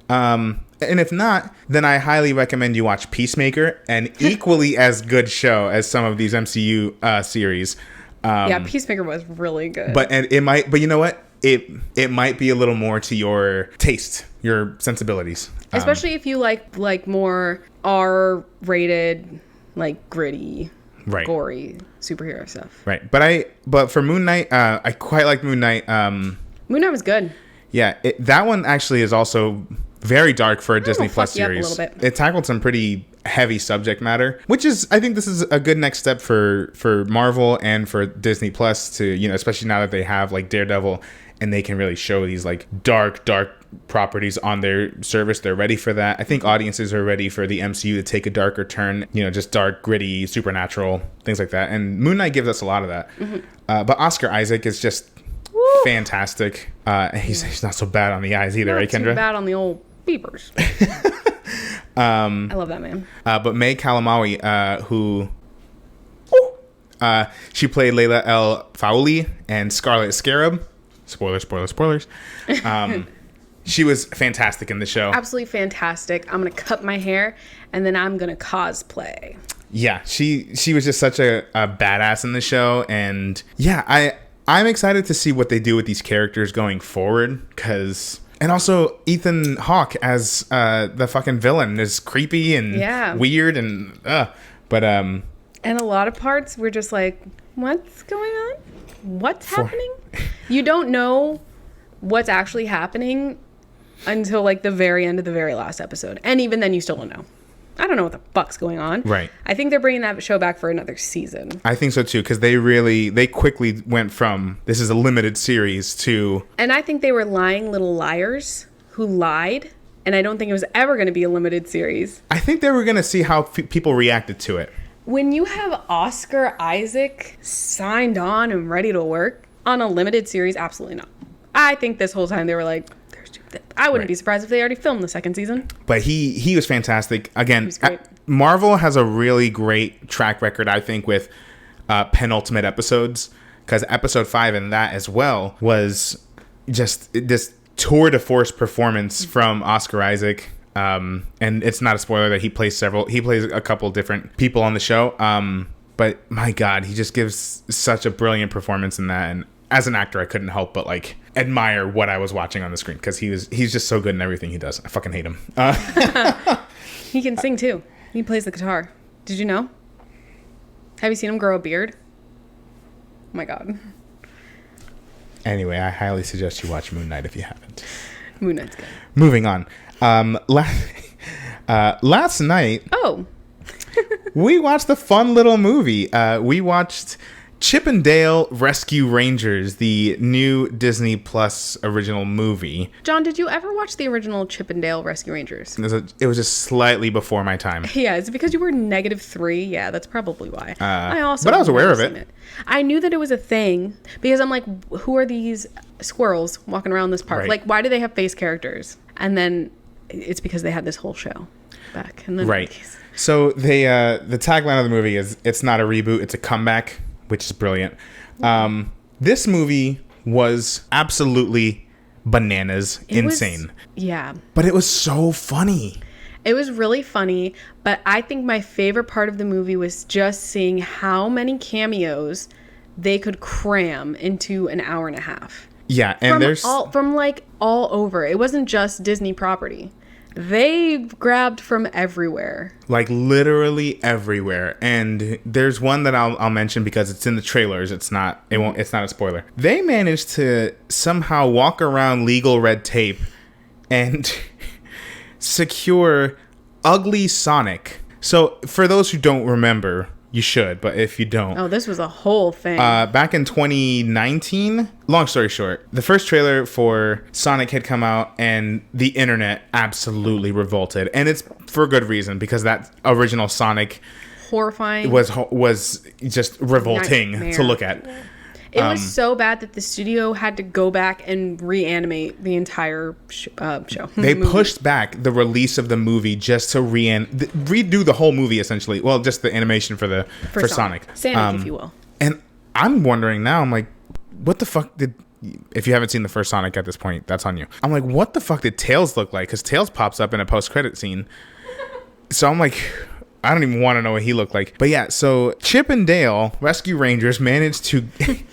And if not, then I highly recommend you watch Peacemaker, an equally as good show as some of these MCU series. Yeah, Peacemaker was really good. But you know what? It might be a little more to your taste, your sensibilities. Especially if you like more R-rated, like gritty, right, gory superhero stuff. Right. But for Moon Knight, I quite like Moon Knight. Moon Knight was good. Yeah, that one actually is also very dark for a Disney Plus series. A little bit. It tackled some pretty heavy subject matter, which is, I think this is a good next step for Marvel and for Disney Plus to, especially now that they have like Daredevil and they can really show these like dark properties on their service. They're ready for that. I think audiences are ready for the MCU to take a darker turn, just dark, gritty, supernatural, things like that. And Moon Knight gives us a lot of that. Mm-hmm. But Oscar Isaac is just fantastic. He's not so bad on the eyes either, right, Kendra? Not too bad on the old beepers. I love that man. But May Calamawy, who she played Layla El Faouli and Scarlet Scarab. Spoilers. She was fantastic in the show. Absolutely fantastic. I'm going to cut my hair and then I'm going to cosplay. Yeah, she was just such a badass in the show. And yeah, I'm excited to see what they do with these characters going forward, and also Ethan Hawke as the fucking villain is creepy and weird and and a lot of parts we're just like, what's going on? What's happening? You don't know what's actually happening until like the very end of the very last episode. And even then you still don't know. I don't know what the fuck's going on. Right. I think they're bringing that show back for another season. I think so too, because they quickly went from this is a limited series to... And I think they were lying little liars who lied. And I don't think it was ever going to be a limited series. I think they were going to see how people reacted to it. When you have Oscar Isaac signed on and ready to work on a limited series, absolutely not. I think this whole time they were like, I wouldn't be surprised if they already filmed the second season. But he was fantastic. Again, great. Marvel has a really great track record, I think, with penultimate episodes. Because episode 5 and that as well was just this tour de force performance from Oscar Isaac. And it's not a spoiler that he plays a couple different people on the show. But my God, he just gives such a brilliant performance in that. And as an actor, I couldn't help but like admire what I was watching on the screen because he's just so good in everything he does. I fucking hate him. He can sing too. He plays the guitar. Did you know? Have you seen him grow a beard? Oh my God. Anyway, I highly suggest you watch Moon Knight if you haven't. Moon Knight's good. Moving on. Last night, we watched the fun little movie. We watched Chip and Dale Rescue Rangers, the new Disney Plus original movie. John, did you ever watch the original Chip and Dale Rescue Rangers? It was just slightly before my time. Yeah, is it because you were -3? Yeah, that's probably why. But I was aware of it. I knew that it was a thing because I'm like, who are these squirrels walking around this park? Right. Like, why do they have face characters? And then it's because they had this whole show back in the 90s. So the tagline of the movie is, it's not a reboot, it's a comeback, which is brilliant. This movie was absolutely bananas, insane. But it was so funny. It was really funny, but I think my favorite part of the movie was just seeing how many cameos they could cram into an hour and a half. Yeah, and from all over. It wasn't just Disney property. They grabbed from everywhere. Like literally everywhere. And there's one that I'll mention because it's in the trailers. It's not a spoiler. They managed to somehow walk around legal red tape and secure Ugly Sonic. So for those who don't remember, you should, but if you don't... Oh, this was a whole thing. Back in 2019, long story short, the first trailer for Sonic had come out and the internet absolutely revolted. And it's for good reason, because that original Sonic... Horrifying. Was just revolting to look at. It was so bad that the studio had to go back and reanimate the entire show. They pushed back the release of the movie just to redo the whole movie, essentially. Well, just the animation for Sonic. Sonic, if you will. And I'm wondering now, I'm like, what the fuck if you haven't seen the first Sonic at this point, that's on you. I'm like, what the fuck did Tails look like? Because Tails pops up in a post-credit scene. So I'm like... I don't even want to know what he looked like. But yeah, so Chip and Dale Rescue Rangers managed to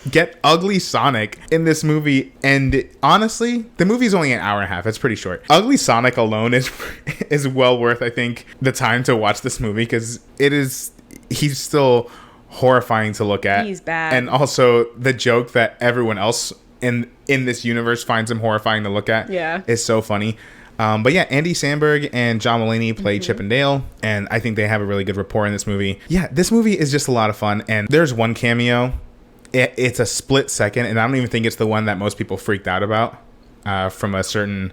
get Ugly Sonic in this movie. And honestly, the movie's only an hour and a half. It's pretty short. Ugly Sonic alone is well worth, I think, the time to watch this movie. Because he's still horrifying to look at. He's bad. And also the joke that everyone else in this universe finds him horrifying to look at is so funny. But yeah, Andy Samberg and John Mulaney play Chip and Dale, and I think they have a really good rapport in this movie. Yeah, this movie is just a lot of fun, and there's one cameo. It's a split second, and I don't even think it's the one that most people freaked out about from a certain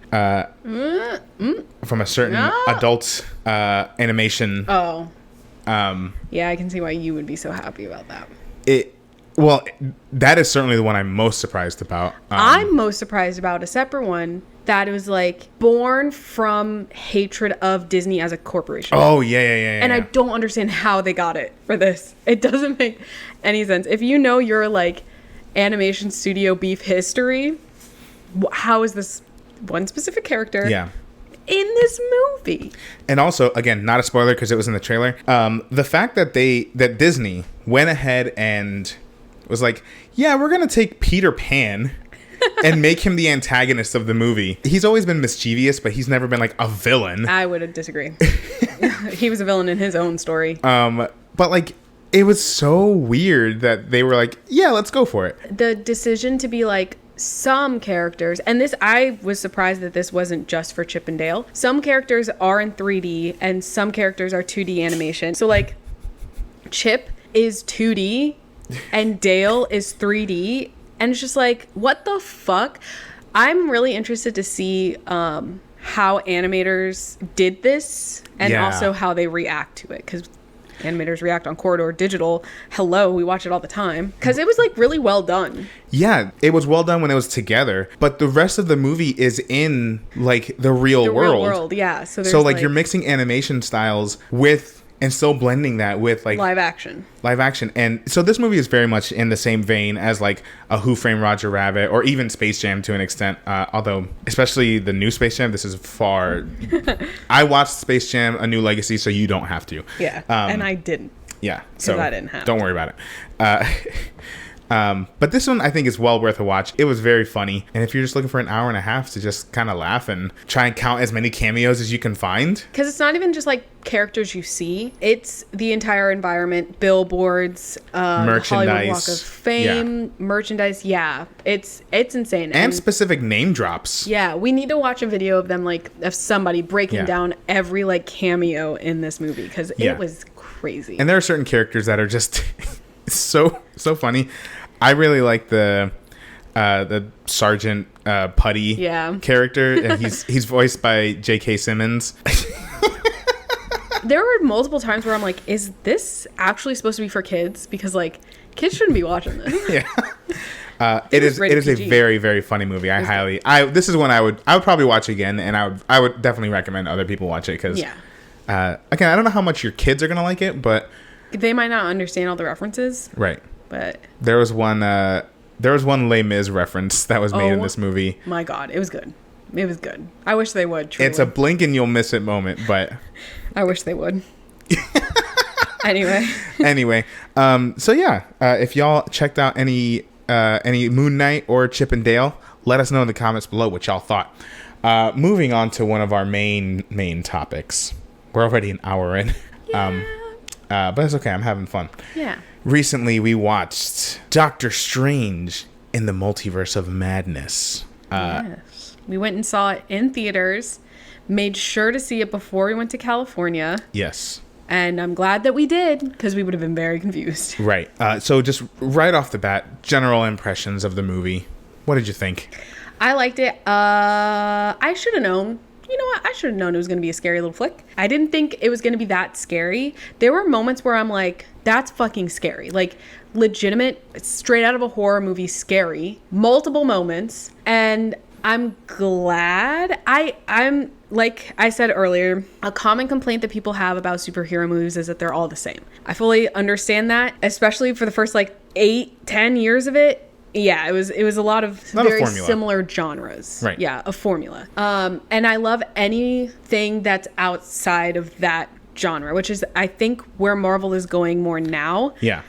adult animation. Oh. Yeah, I can see why you would be so happy about that. That is certainly the one I'm most surprised about. I'm most surprised about a separate one that was like born from hatred of Disney as a corporation. Oh, yeah. And I don't understand how they got it for this. It doesn't make any sense. If you know your like animation studio beef history, how is this one specific character in this movie? And also, again, not a spoiler because it was in the trailer. The fact that Disney went ahead and was like, yeah, we're going to take Peter Pan and make him the antagonist of the movie. He's always been mischievous, but he's never been like a villain. I would disagree. He was a villain in his own story. But like, it was so weird that they were like, yeah, let's go for it. The decision to be like, some characters, and this, I was surprised that this wasn't just for Chip and Dale. Some characters are in 3D and some characters are 2D animation. So like, Chip is 2D and Dale is 3D, and it's just like, what the fuck? I'm really interested to see how animators did this and also how they react to it, because animators react on Corridor Digital. Hello, we watch it all the time, because it was like really well done. Yeah, it was well done when it was together, but the rest of the movie is in like the real world. Yeah. So like you're mixing animation styles with, and still blending that with like live action. And so this movie is very much in the same vein as like a Who Framed Roger Rabbit, or even Space Jam to an extent. Although, especially the new Space Jam, this is far. I watched Space Jam: A New Legacy, so you don't have to. Yeah, and I didn't. Yeah, so I didn't have don't worry about it. But this one I think is well worth a watch. It was very funny, and if you're just looking for an hour and a half to just kind of laugh and try and count as many cameos as you can find, because it's not even just like characters you see, it's the entire environment, billboards, merchandise, Hollywood Walk of Fame, merchandise. Yeah, it's insane, and specific name drops. Yeah, we need to watch a video of them, like of somebody breaking down every like cameo in this movie, because it was crazy. And there are certain characters that are just so funny. I really like the Sergeant Putty character, and he's voiced by J.K. Simmons. There were multiple times where I'm like, is this actually supposed to be for kids? Because like, kids shouldn't be watching this. Yeah. It is a very, very funny movie. This is one I would probably watch again, and I would definitely recommend other people watch it, because again, I don't know how much your kids are gonna like it, but they might not understand all the references. Right. But there was one Les Mis reference that was made in this movie. My God, it was good. It was good. I wish they would. Truly. It's a blink and you'll miss it moment, but I wish they would. Anyway. So yeah, if y'all checked out any Moon Knight or Chip and Dale, let us know in the comments below what y'all thought. Moving on to one of our main topics. We're already an hour in. Yeah. But it's okay. I'm having fun. Yeah. Recently, we watched Doctor Strange in the Multiverse of Madness. Yes. We went and saw it in theaters. Made sure to see it before we went to California. Yes. And I'm glad that we did, because we would have been very confused. Right. So just right off the bat, general impressions of the movie. What did you think? I liked it. I should have known. You know what? I should have known it was going to be a scary little flick. I didn't think it was going to be that scary. There were moments where I'm like, that's fucking scary. Like, legitimate, straight out of a horror movie, scary. Multiple moments. And I'm glad. I'm like I said earlier, a common complaint that people have about superhero movies is that they're all the same. I fully understand that, especially for the first like 8-10 years of it. Yeah, it was a lot of very similar genres. Right. Yeah, a formula. And I love anything that's outside of that genre, which is I think where Marvel is going more now. Yeah.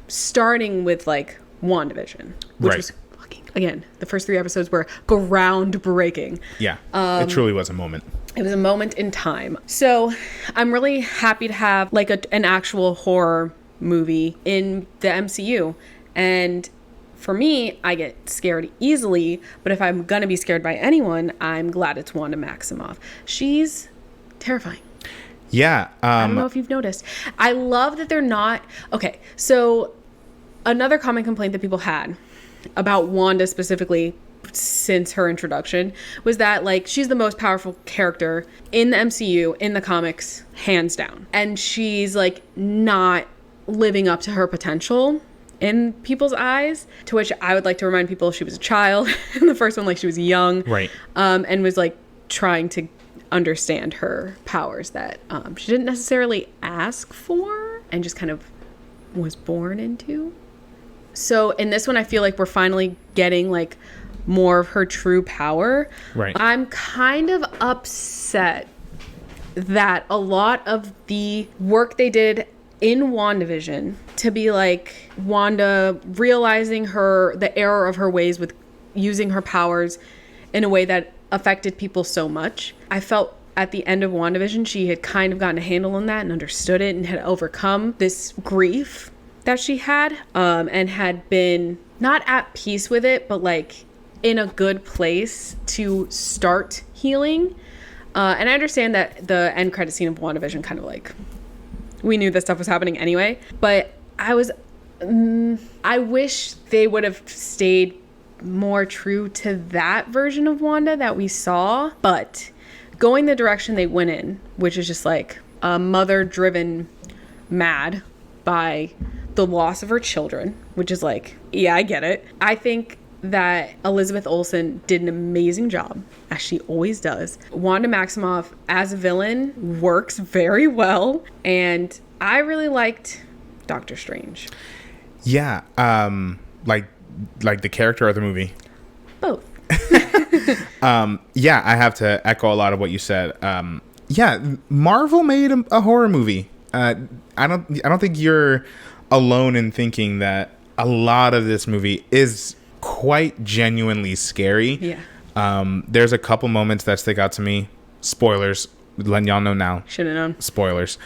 Starting with like WandaVision, which was fucking, again, the first 3 episodes were groundbreaking. Yeah. It truly was a moment. It was a moment in time. So I'm really happy to have like an actual horror movie in the MCU. And for me, I get scared easily, but if I'm gonna be scared by anyone, I'm glad it's Wanda Maximoff. She's terrifying. Yeah. I don't know if you've noticed. I love that they're not... Okay, so another common complaint that people had about Wanda specifically since her introduction was that, like, she's the most powerful character in the MCU, in the comics, hands down. And she's, like, not living up to her potential in people's eyes, to which I would like to remind people she was a child in the first one, like she was young, right? And was like trying to understand her powers that she didn't necessarily ask for and just kind of was born into. So in this one, I feel like we're finally getting like more of her true power. Right. I'm kind of upset that a lot of the work they did in WandaVision to be like Wanda realizing the error of her ways with using her powers in a way that affected people so much. I felt at the end of WandaVision, she had kind of gotten a handle on that and understood it and had overcome this grief that she had, and had been not at peace with it, but like in a good place to start healing. And I understand that the end credit scene of WandaVision kind of like, we knew this stuff was happening anyway, but I wish they would have stayed more true to that version of Wanda that we saw, but going the direction they went in, which is just like a mother driven mad by the loss of her children, which is like, yeah, I get it. I think that Elizabeth Olsen did an amazing job, as she always does. Wanda Maximoff as a villain works very well, and I really liked Doctor Strange. Yeah, like the character or the movie? Both. Yeah, I have to echo a lot of what you said. Yeah, Marvel made a horror movie. I don't think you're alone in thinking that a lot of this movie is quite genuinely scary. Yeah. There's a couple moments that stick out to me. Spoilers, letting y'all know now. Should have known. Spoilers.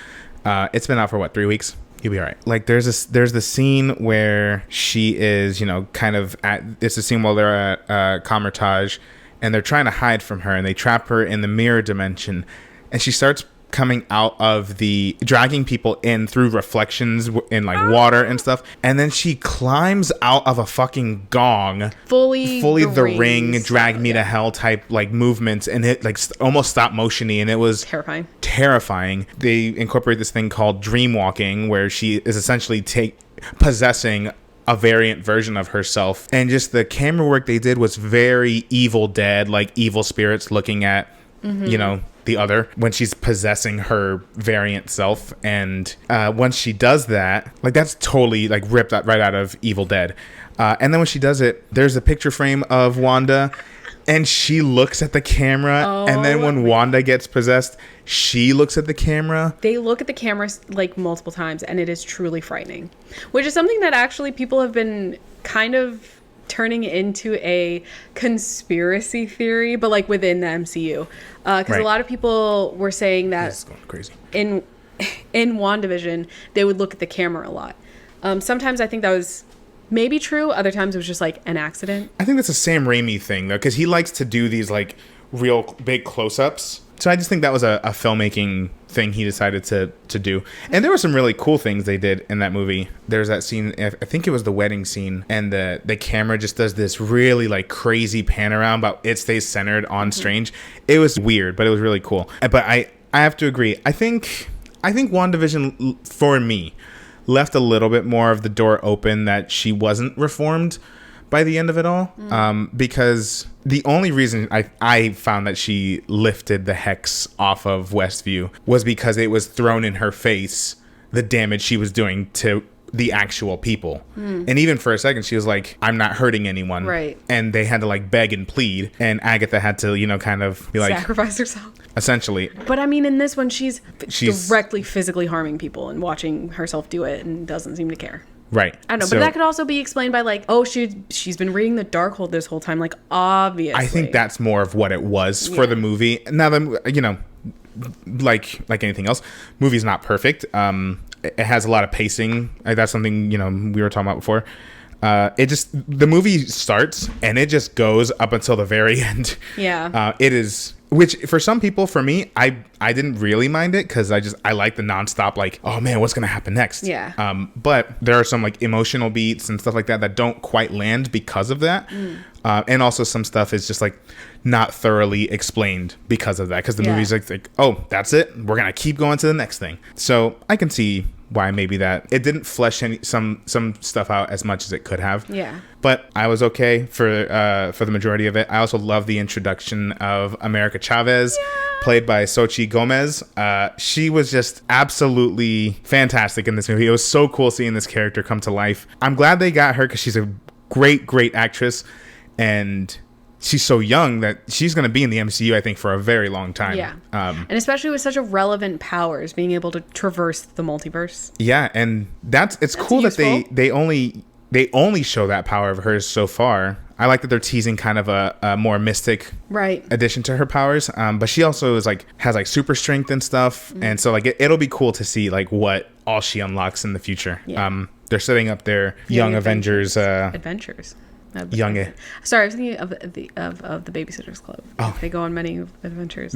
It's been out for 3 weeks? You'll be all right. Like there's the scene where she is, kind of it's a scene while they're at Comertage, and they're trying to hide from her, and they trap her in the mirror dimension, and she starts coming out of dragging people in through reflections in like water and stuff, and then she climbs out of a fucking gong, fully the ring drag me to hell type like movements, and it like almost stop motiony, and it was terrifying. They incorporate this thing called dream walking, where she is essentially possessing a variant version of herself, and just the camera work they did was very Evil Dead, like evil spirits looking at the other when she's possessing her variant self. And once she does that, like that's totally like ripped right out of Evil Dead. And then when she does it, there's a picture frame of Wanda, and she looks at the camera, and then when Wanda gets possessed, she looks at the camera. They look at the camera like multiple times, and it is truly frightening, which is something that actually people have been kind of turning into a conspiracy theory, but like within the MCU, because a lot of people were saying that this is going crazy. in WandaVision they would look at the camera a lot. Sometimes I think that was maybe true, other times it was just like an accident. I think that's a Sam Raimi thing though, because he likes to do these like real big close-ups. So I just think that was a filmmaking thing he decided to do. And there were some really cool things they did in that movie. There's that scene, I think it was the wedding scene, and the camera just does this really like crazy pan around, but it stays centered on Strange. It was weird, but it was really cool. But I have to agree. I think WandaVision, for me, left a little bit more of the door open that she wasn't reformed by the end of it all, because the only reason I found that she lifted the hex off of Westview was because it was thrown in her face the damage she was doing to the actual people. And even for a second she was like, I'm not hurting anyone, right? And they had to like beg and plead, and Agatha had to kind of be like, sacrifice herself essentially. But I mean, in this one she's directly physically harming people and watching herself do it and doesn't seem to care. Right. I don't know, but that could also be explained by like, she's been reading the Darkhold this whole time, like obviously. I think that's more of what it was for the movie. Now, like anything else, movie's not perfect. It has a lot of pacing. That's something we were talking about before. The movie starts and it just goes up until the very end. Yeah. It is. Which for some people, for me, I didn't really mind it because I like the nonstop, like, oh man, what's gonna happen next? Yeah. But there are some like emotional beats and stuff like that don't quite land because of that. And also some stuff is just like not thoroughly explained because of that. Because the movie's like, oh, that's it. We're gonna keep going to the next thing. So I can see why maybe that it didn't flesh some stuff out as much as it could have. Yeah. But I was okay for the majority of it. I also love the introduction of America Chavez, played by Xochitl Gomez. She was just absolutely fantastic in this movie. It was so cool seeing this character come to life. I'm glad they got her because she's a great actress, and she's so young that she's going to be in the MCU, I think, for a very long time. Yeah. And especially with such a relevant powers, being able to traverse the multiverse. Yeah, and it's cool useful. that they only show that power of hers so far. I like that they're teasing kind of a more mystic Right. addition to her powers. But she also has like super strength and stuff. And so like it'll be cool to see like what all she unlocks in the future. Yeah. They're setting up their Young Avengers. Adventures. Young. Sorry, I was thinking of the Babysitters Club. Oh. They go on many adventures.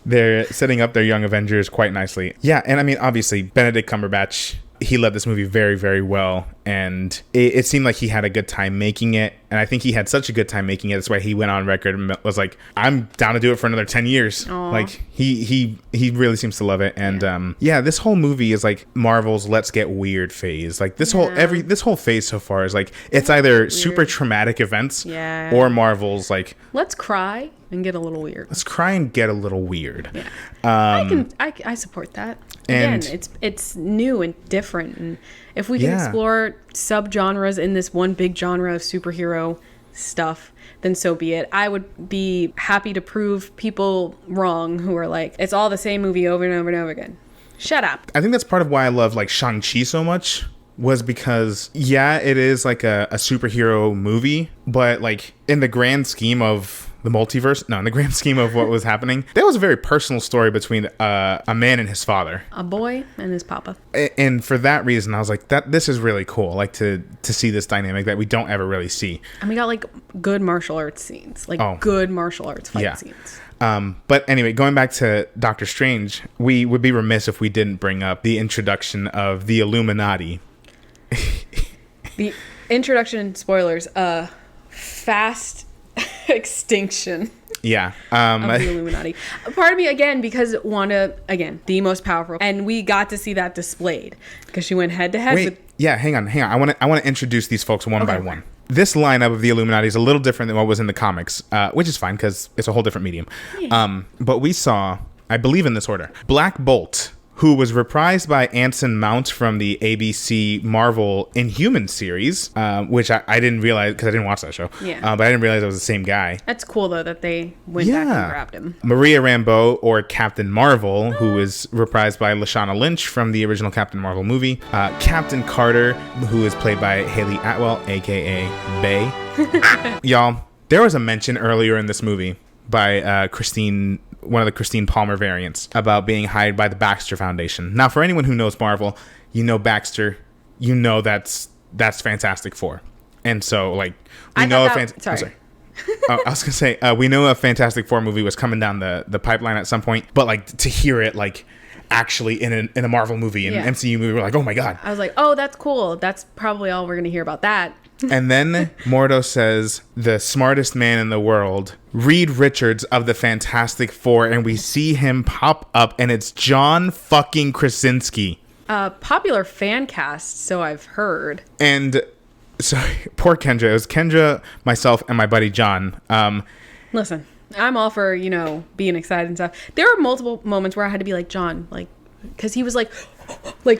They're setting up their Young Avengers quite nicely. Yeah, and I mean, obviously, Benedict Cumberbatch, he led this movie very, very well. And it seemed like he had a good time making it. And I think he had such a good time making it. That's why he went on record and was like, I'm down to do it for another 10 years. Aww. Like, he really seems to love it. And this whole movie is like Marvel's let's get weird phase. Like this whole phase so far is like, it's either super traumatic events or Marvel's like, let's cry and get a little weird. let's cry and get a little weird. Yeah. I support that. Again, it's new and different, and if we can explore subgenres in this one big genre of superhero stuff, then so be it. I would be happy to prove people wrong who are like, it's all the same movie over and over and over again. Shut up. I think that's part of why I love like Shang-Chi so much, was because it is like a superhero movie, but like in the grand scheme of the multiverse, in the grand scheme of what was happening, that was a very personal story between a man and his father, A boy and his papa. and for that reason I was like, this is really cool, like to see this dynamic that we don't ever really see. And we got like good martial arts scenes, good martial arts fight scenes. But anyway, going back to Doctor Strange, we would be remiss if we didn't bring up the introduction of the Illuminati. The introduction, spoilers, fast extinction of the Illuminati. Part of me, again, because Wanda, again, the most powerful, and we got to see that displayed because she went head to head with... hang on. I want to introduce these folks one by one. This lineup of the Illuminati is a little different than what was in the comics, which is fine because it's a whole different medium. But we saw, I believe in this order, Black Bolt, who was reprised by Anson Mount from the ABC Marvel Inhuman series, which I didn't realize because I didn't watch that show. But I didn't realize it was the same guy. That's cool, though, that they went back and grabbed him. Maria Rambeau, or Captain Marvel, who was reprised by Lashana Lynch from the original Captain Marvel movie. Captain Carter, who is played by Haley Atwell, a.k.a. Bay. Y'all, there was a mention earlier in this movie by Christine, one of the Christine Palmer variants, about being hired by the Baxter Foundation. Now, for anyone who knows Marvel, you know Baxter, you know that's Fantastic Four. And so, like, we know I was gonna say we know a Fantastic Four movie was coming down the pipeline at some point, but like to hear it like actually in a Marvel movie, in an MCU movie, we're like, oh my god. I was like, oh, that's cool. That's probably all we're gonna hear about that. And then Mordo says, the smartest man in the world, Reed Richards of the Fantastic Four, and we see him pop up, and it's John fucking Krasinski. Popular fan cast, so I've heard. And so, poor Kendra. It was Kendra, myself, and my buddy John. Listen, I'm all for, being excited and stuff. There were multiple moments where I had to be like, John, like, because he was like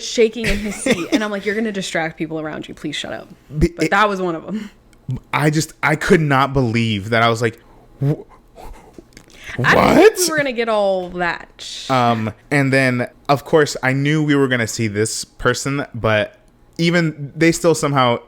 shaking in his seat, and I'm like, you're gonna distract people around you, please shut up. But that was one of them. I could not believe that. I was like, what? I didn't think we were gonna get all that. And then of course I knew we were gonna see this person, but even they still somehow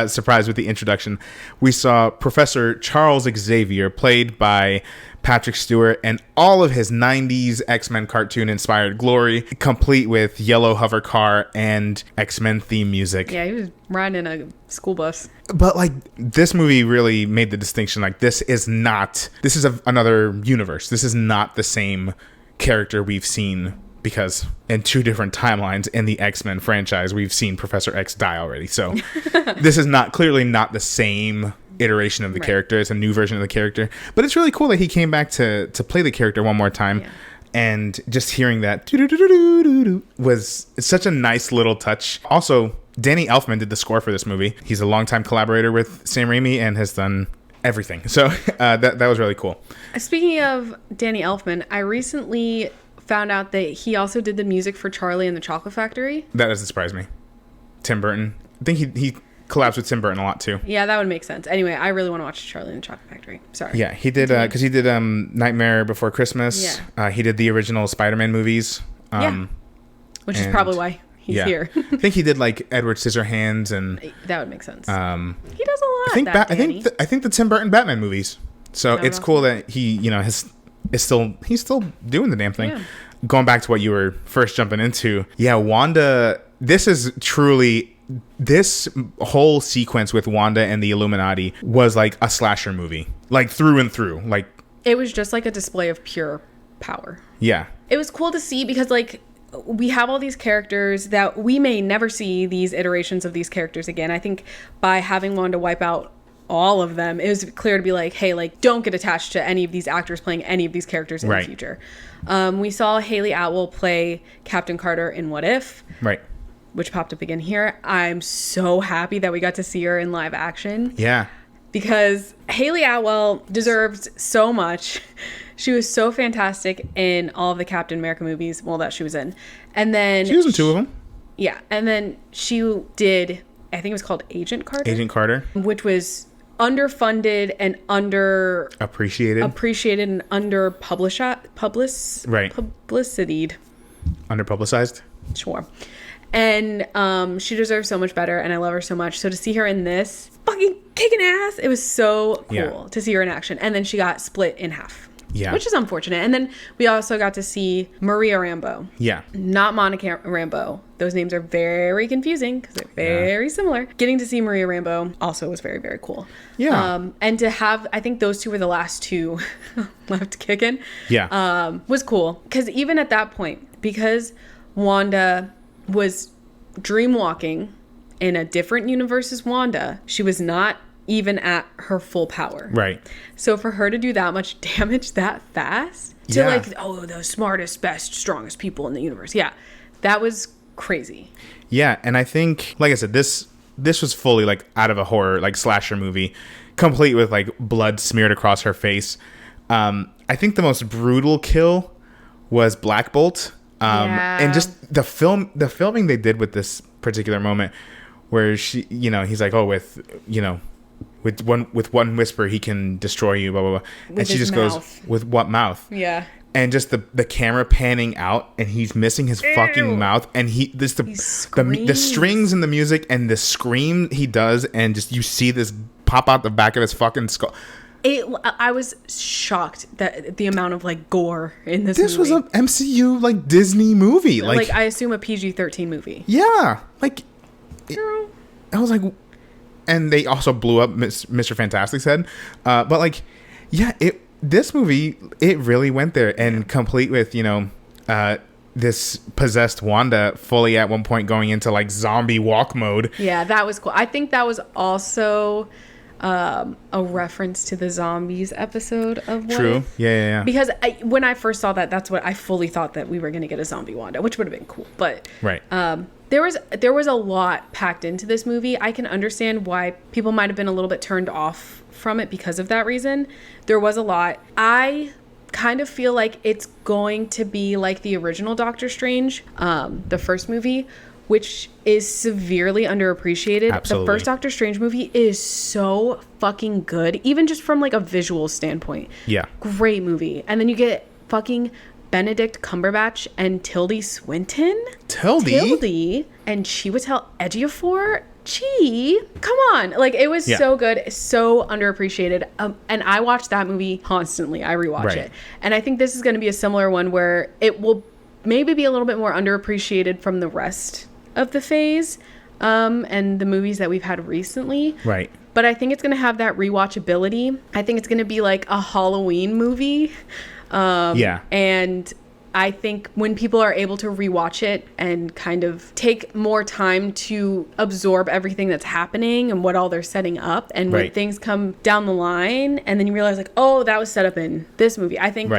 surprised with the introduction. We saw Professor Charles Xavier, played by Patrick Stewart, and all of his 90s X-Men cartoon inspired glory, complete with yellow hover car and X-Men theme music. Yeah, he was riding in a school bus. But like, this movie really made the distinction, like, this is another universe. This is not the same character we've seen, because in two different timelines in the X-Men franchise, we've seen Professor X die already. So this is clearly not the same iteration of the character. It's a new version of the character. But it's really cool that he came back to play the character one more time. Yeah. And just hearing that was such a nice little touch. Also, Danny Elfman did the score for this movie. He's a longtime collaborator with Sam Raimi and has done everything. So that was really cool. Speaking of Danny Elfman, I recently found out that he also did the music for Charlie and the Chocolate Factory. That doesn't surprise me. Tim Burton. I think he collabs with Tim Burton a lot too. Yeah, that would make sense. Anyway, I really want to watch Charlie and the Chocolate Factory. Sorry. Yeah, he did because he did Nightmare Before Christmas. Yeah. He did the original Spider-Man movies. Which is probably why he's here. I think he did like Edward Scissorhands and that would make sense. he does a lot. I think the Tim Burton Batman movies. So it's cool that he he's still doing the damn thing. Yeah. Going back to what you were first jumping into, Wanda. This is truly, this whole sequence with Wanda and the Illuminati was like a slasher movie, like through and through. Like it was just like a display of pure power. Yeah, it was cool to see because like we have all these characters that we may never see these iterations of these characters again. I think by having Wanda wipe out all of them, it was clear to be like, hey, like don't get attached to any of these actors playing any of these characters in the future. We saw Haley Atwell play Captain Carter in What If, which popped up again here. I'm so happy that we got to see her in live action. Yeah, because Haley Atwell deserves so much. She was so fantastic in all of the Captain America movies, that she was in, and then she was in 2 of them. Yeah, and then she did, I think it was called Agent Carter, which was underfunded and appreciated and underpublicized. Underpublicized. Sure. And she deserves so much better, and I love her so much. So to see her in this fucking kicking ass, it was so cool to see her in action. And then she got split in half. Yeah. Which is unfortunate. And then we also got to see Maria Rambeau. Yeah. Not Monica Rambeau. Those names are very confusing because they're very similar. Getting to see Maria Rambeau also was very, very cool. Yeah. And to have, I think those two were the last two left kicking. Yeah. Was cool. Because even at that point, because Wanda was dreamwalking in a different universe as Wanda, she was not even at her full power. Right. So for her to do that much damage that fast to the smartest, best, strongest people in the universe. Yeah. That was crazy. Yeah. And I think, like I said, this was fully like out of a horror, like slasher movie, complete with like blood smeared across her face. I think the most brutal kill was Black Bolt. And just the filming they did with this particular moment where she, he's like, with one whisper he can destroy you, blah blah blah, and she just goes, with what mouth? Yeah. And just the camera panning out, and he's missing his fucking mouth, and the strings and the music and the scream he does, and just you see this pop out the back of his fucking skull. I was shocked that the amount of like gore in this movie. Was an MCU like Disney movie, like I assume a PG-13 movie. Yeah, like I was like. And they also blew up Mr. Fantastic's head. But like, this movie, it really went there, and complete with, this possessed Wanda fully at one point going into like zombie walk mode. Yeah, that was cool. I think that was also a reference to the zombies episode of What True. If. Yeah. Because when I first saw that, that's what I fully thought, that we were going to get a zombie Wanda, which would have been cool. But there was a lot packed into this movie. I can understand why people might have been a little bit turned off from it because of that reason. There was a lot. I kind of feel like it's going to be like the original Doctor Strange, the first movie, which is severely underappreciated. Absolutely. The first Doctor Strange movie is so fucking good, even just from like a visual standpoint. Yeah. Great movie. And then you get fucking Benedict Cumberbatch and Tilda Swinton. Tildy. And Chiwetel Ejiofor. Come on. Like, it was so good, so underappreciated. And I watch that movie constantly. I rewatch it. And I think this is going to be a similar one where it will maybe be a little bit more underappreciated from the rest of the phase and the movies that we've had recently. Right. But I think it's going to have that rewatchability. I think it's going to be like a Halloween movie. And I think when people are able to rewatch it and kind of take more time to absorb everything that's happening and what all they're setting up, and when things come down the line and then you realize like, oh, that was set up in this movie. I think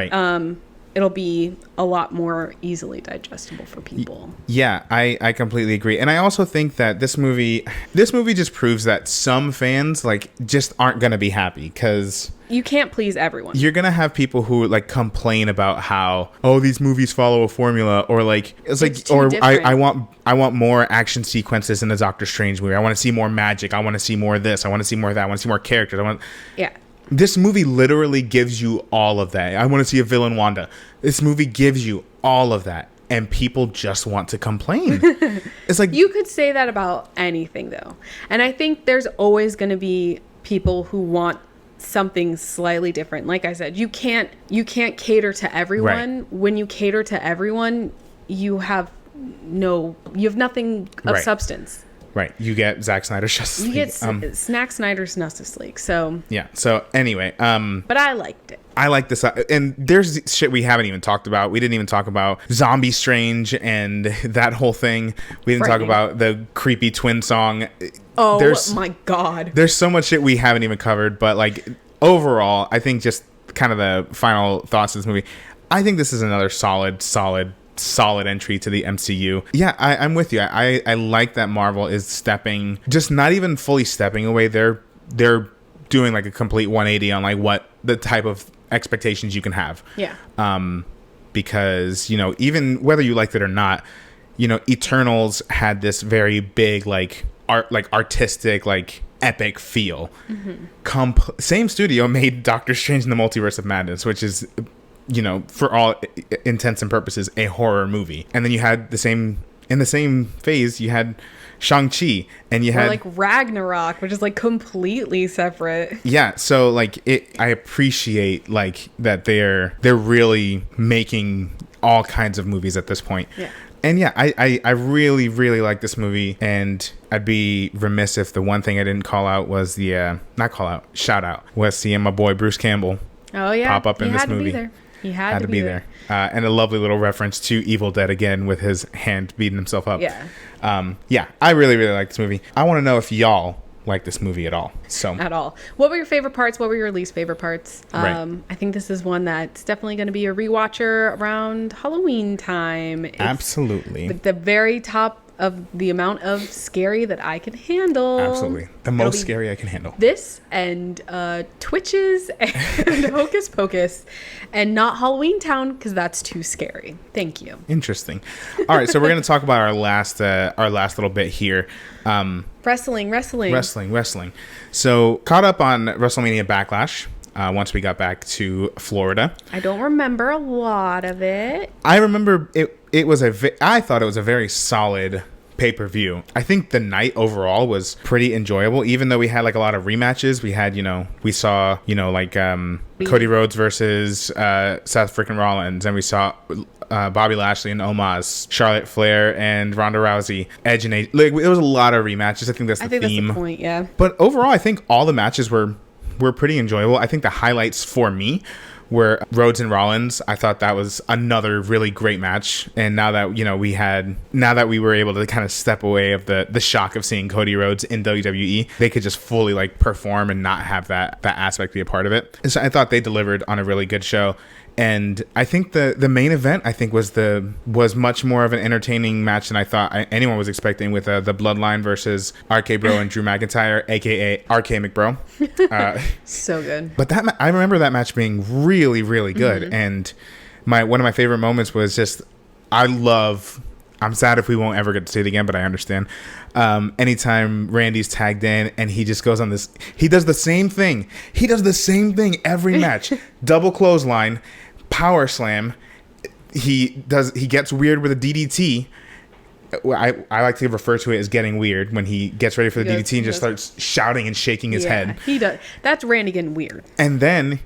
it'll be a lot more easily digestible for people. Yeah, I completely agree. And I also think that this movie just proves that some fans like just aren't going to be happy, because you can't please everyone. You're going to have people who like complain about how, oh, these movies follow a formula, or like it's like, or I want more action sequences in the Doctor Strange movie. I want to see more magic. I want to see more of this. I want to see more of that. I want to see more characters. Yeah. This movie literally gives you all of that. I want to see a villain Wanda. This movie gives you all of that, and people just want to complain. It's like, you could say that about anything though. And I think there's always going to be people who want something slightly different. Like I said, you can't cater to everyone. Right. When you cater to everyone, you have nothing of substance. Right. You get Zack Snyder's Justice League. You get Snack Snyder's Justice League. So yeah. So anyway, but I liked it. I like this, and there's shit we haven't even talked about. We didn't even talk about Zombie Strange and that whole thing. We didn't talk about the creepy twin song. Oh my God. There's so much shit we haven't even covered, but like overall, I think just kind of the final thoughts of this movie. I think this is another solid entry to the MCU. Yeah, I'm with you. I like that Marvel is stepping, just not even fully stepping away. They're doing like a complete 180 on like what the type of expectations you can have. Yeah. Because, you know, even whether you liked it or not, you know, Eternals had this very big like artistic, like epic feel. Mm-hmm. Same studio made Doctor Strange in the Multiverse of Madness, which is, you know, for all intents and purposes, a horror movie. And then you had in the same phase, you had Shang-Chi, and you had like Ragnarok, which is like completely separate. Yeah, so like I appreciate like that they're really making all kinds of movies at this point. Yeah. And yeah, I really, really like this movie, and I'd be remiss if the one thing I didn't call out was shout out was seeing my boy Bruce Campbell pop up in this movie. He had to be there. And a lovely little reference to Evil Dead again with his hand beating himself up. Yeah. Yeah, I really, really like this movie. I want to know if y'all like this movie at all. At all. What were your favorite parts? What were your least favorite parts? Right. I think this is one that's definitely going to be a rewatcher around Halloween time. It's absolutely. the very top of the amount of scary that I can handle. Absolutely. The most scary I can handle. This and Twitches and Hocus Pocus and not Halloween Town, because that's too scary. Thank you. Interesting. All right, so we're going to talk about our last little bit here. Wrestling. So caught up on WrestleMania Backlash once we got back to Florida. I don't remember a lot of it. I remember I thought it was a very solid pay-per-view. I think the night overall was pretty enjoyable, even though we had like a lot of rematches. We saw Cody Rhodes versus Seth freaking Rollins, and we saw Bobby Lashley and Omos, Charlotte Flair and Ronda Rousey, Edge and AJ. Like, there was a lot of rematches. I think that's the theme. That's the point, yeah. But overall, I think all the matches were pretty enjoyable. I think the highlights for me were Rhodes and Rollins. I thought that was another really great match. And now that, you know, now that we were able to kind of step away of the shock of seeing Cody Rhodes in WWE, they could just fully like perform and not have that aspect be a part of it. And so I thought they delivered on a really good show. And I think the main event, I think, was much more of an entertaining match than I thought anyone was expecting, with the Bloodline versus RK Bro and Drew McIntyre, aka RK McBro. So good. But I remember that match being really, really good. Mm-hmm. And one of my favorite moments was just, I'm sad if we won't ever get to see it again, but I understand. Anytime Randy's tagged in and he just goes on this, he does the same thing. He does the same thing every match. Double clothesline, power slam. He gets weird with a DDT. I like to refer to it as getting weird, when he gets ready for the DDT and just starts shouting and shaking his head. He does. That's Randy getting weird. And then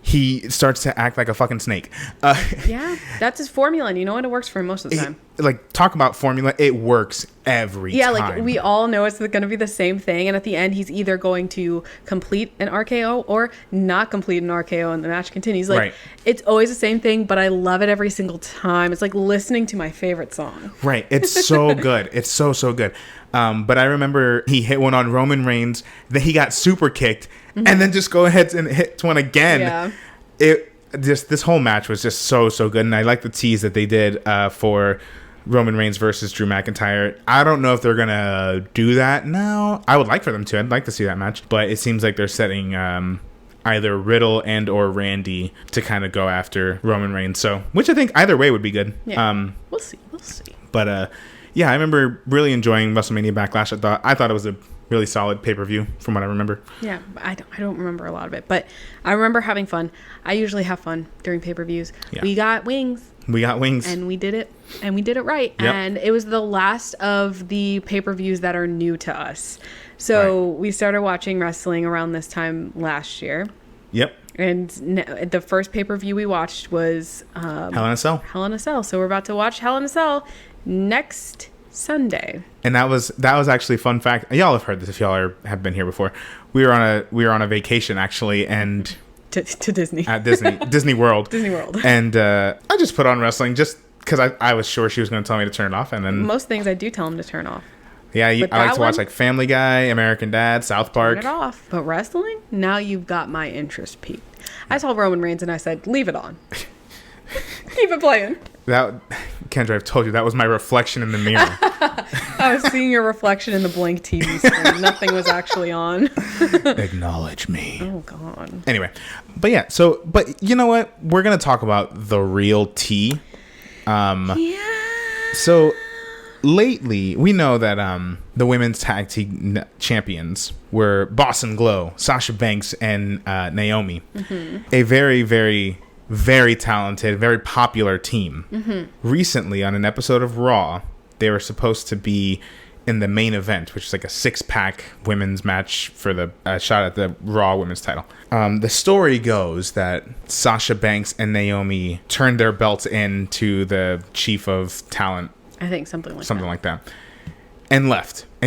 he starts to act like a fucking snake. Yeah, that's his formula, and you know what? It works for him most of the time. Like, talk about formula. It works every time. Yeah, like, we all know it's going to be the same thing, and at the end, he's either going to complete an RKO or not complete an RKO, and the match continues. Like, It's always the same thing, but I love it every single time. It's like listening to my favorite song. Right. It's so good. It's so good. But I remember he hit one on Roman Reigns, then he got super kicked, and then just go ahead and hit one again. Yeah. this whole match was just so good, and I like the tease that they did for Roman Reigns versus Drew McIntyre. I don't know if they're gonna do that now. I would like for them to. I'd like to see that match, but it seems like they're setting either Riddle and or Randy to kind of go after Roman Reigns. So, which I think either way would be good. Yeah. We'll see. But yeah, I remember really enjoying WrestleMania Backlash. I thought it was a really solid pay-per-view from what I remember. Yeah, I don't remember a lot of it, but I remember having fun. I usually have fun during pay-per-views. Yeah. We got wings. And we did it. And we did it right. Yep. And it was the last of the pay-per-views that are new to us. So we started watching wrestling around this time last year. Yep. And the first pay-per-view we watched was Hell in a Cell. Hell in a Cell. So we're about to watch Hell in a Cell next Sunday. And that was actually a fun fact. Y'all have heard this if y'all have been here before. We were on a vacation actually, and to Disney. At Disney World. Disney World. And I just put on wrestling just because I was sure she was going to tell me to turn it off, and then most things I do tell them to turn off. Yeah, I like to watch like Family Guy, American Dad, South Park. Turn it off. But wrestling? Now you've got my interest peaked. I saw Roman Reigns and I said, leave it on. Keep it playing. Kendra, I've told you, that was my reflection in the mirror. I was seeing your reflection in the blank TV screen. Nothing was actually on. Acknowledge me. Oh, God. Anyway, but yeah, but you know what? We're going to talk about the real tea. Yeah. So lately, we know that the women's tag team champions were Boss and Glow, Sasha Banks and Naomi. Mm-hmm. A very, very, very talented, very popular team. Mm-hmm. Recently, on an episode of Raw, they were supposed to be in the main event, which is like a 6-pack women's match for the shot at the Raw women's title. The story goes that Sasha Banks and Naomi turned their belts in to the chief of talent. I think something like that. And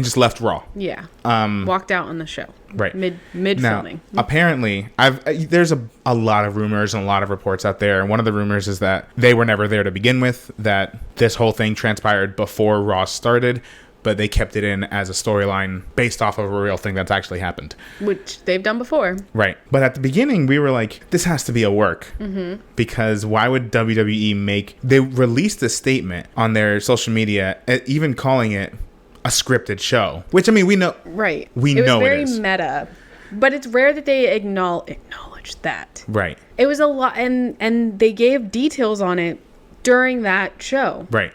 just left Raw. Yeah. Walked out on the show. Right. Mid now, filming. Apparently, there's a lot of rumors and a lot of reports out there. And one of the rumors is that they were never there to begin with, that this whole thing transpired before Raw started, but they kept it in as a storyline based off of a real thing that's actually happened. Which they've done before. Right. But at the beginning, we were like, this has to be a work. Mm-hmm. Because why would WWE they released a statement on their social media, even calling it a scripted show. Which, I mean, we know. Right. We know it is. It was very meta. But it's rare that they acknowledge that. Right. It was a lot, and they gave details on it during that show. Right.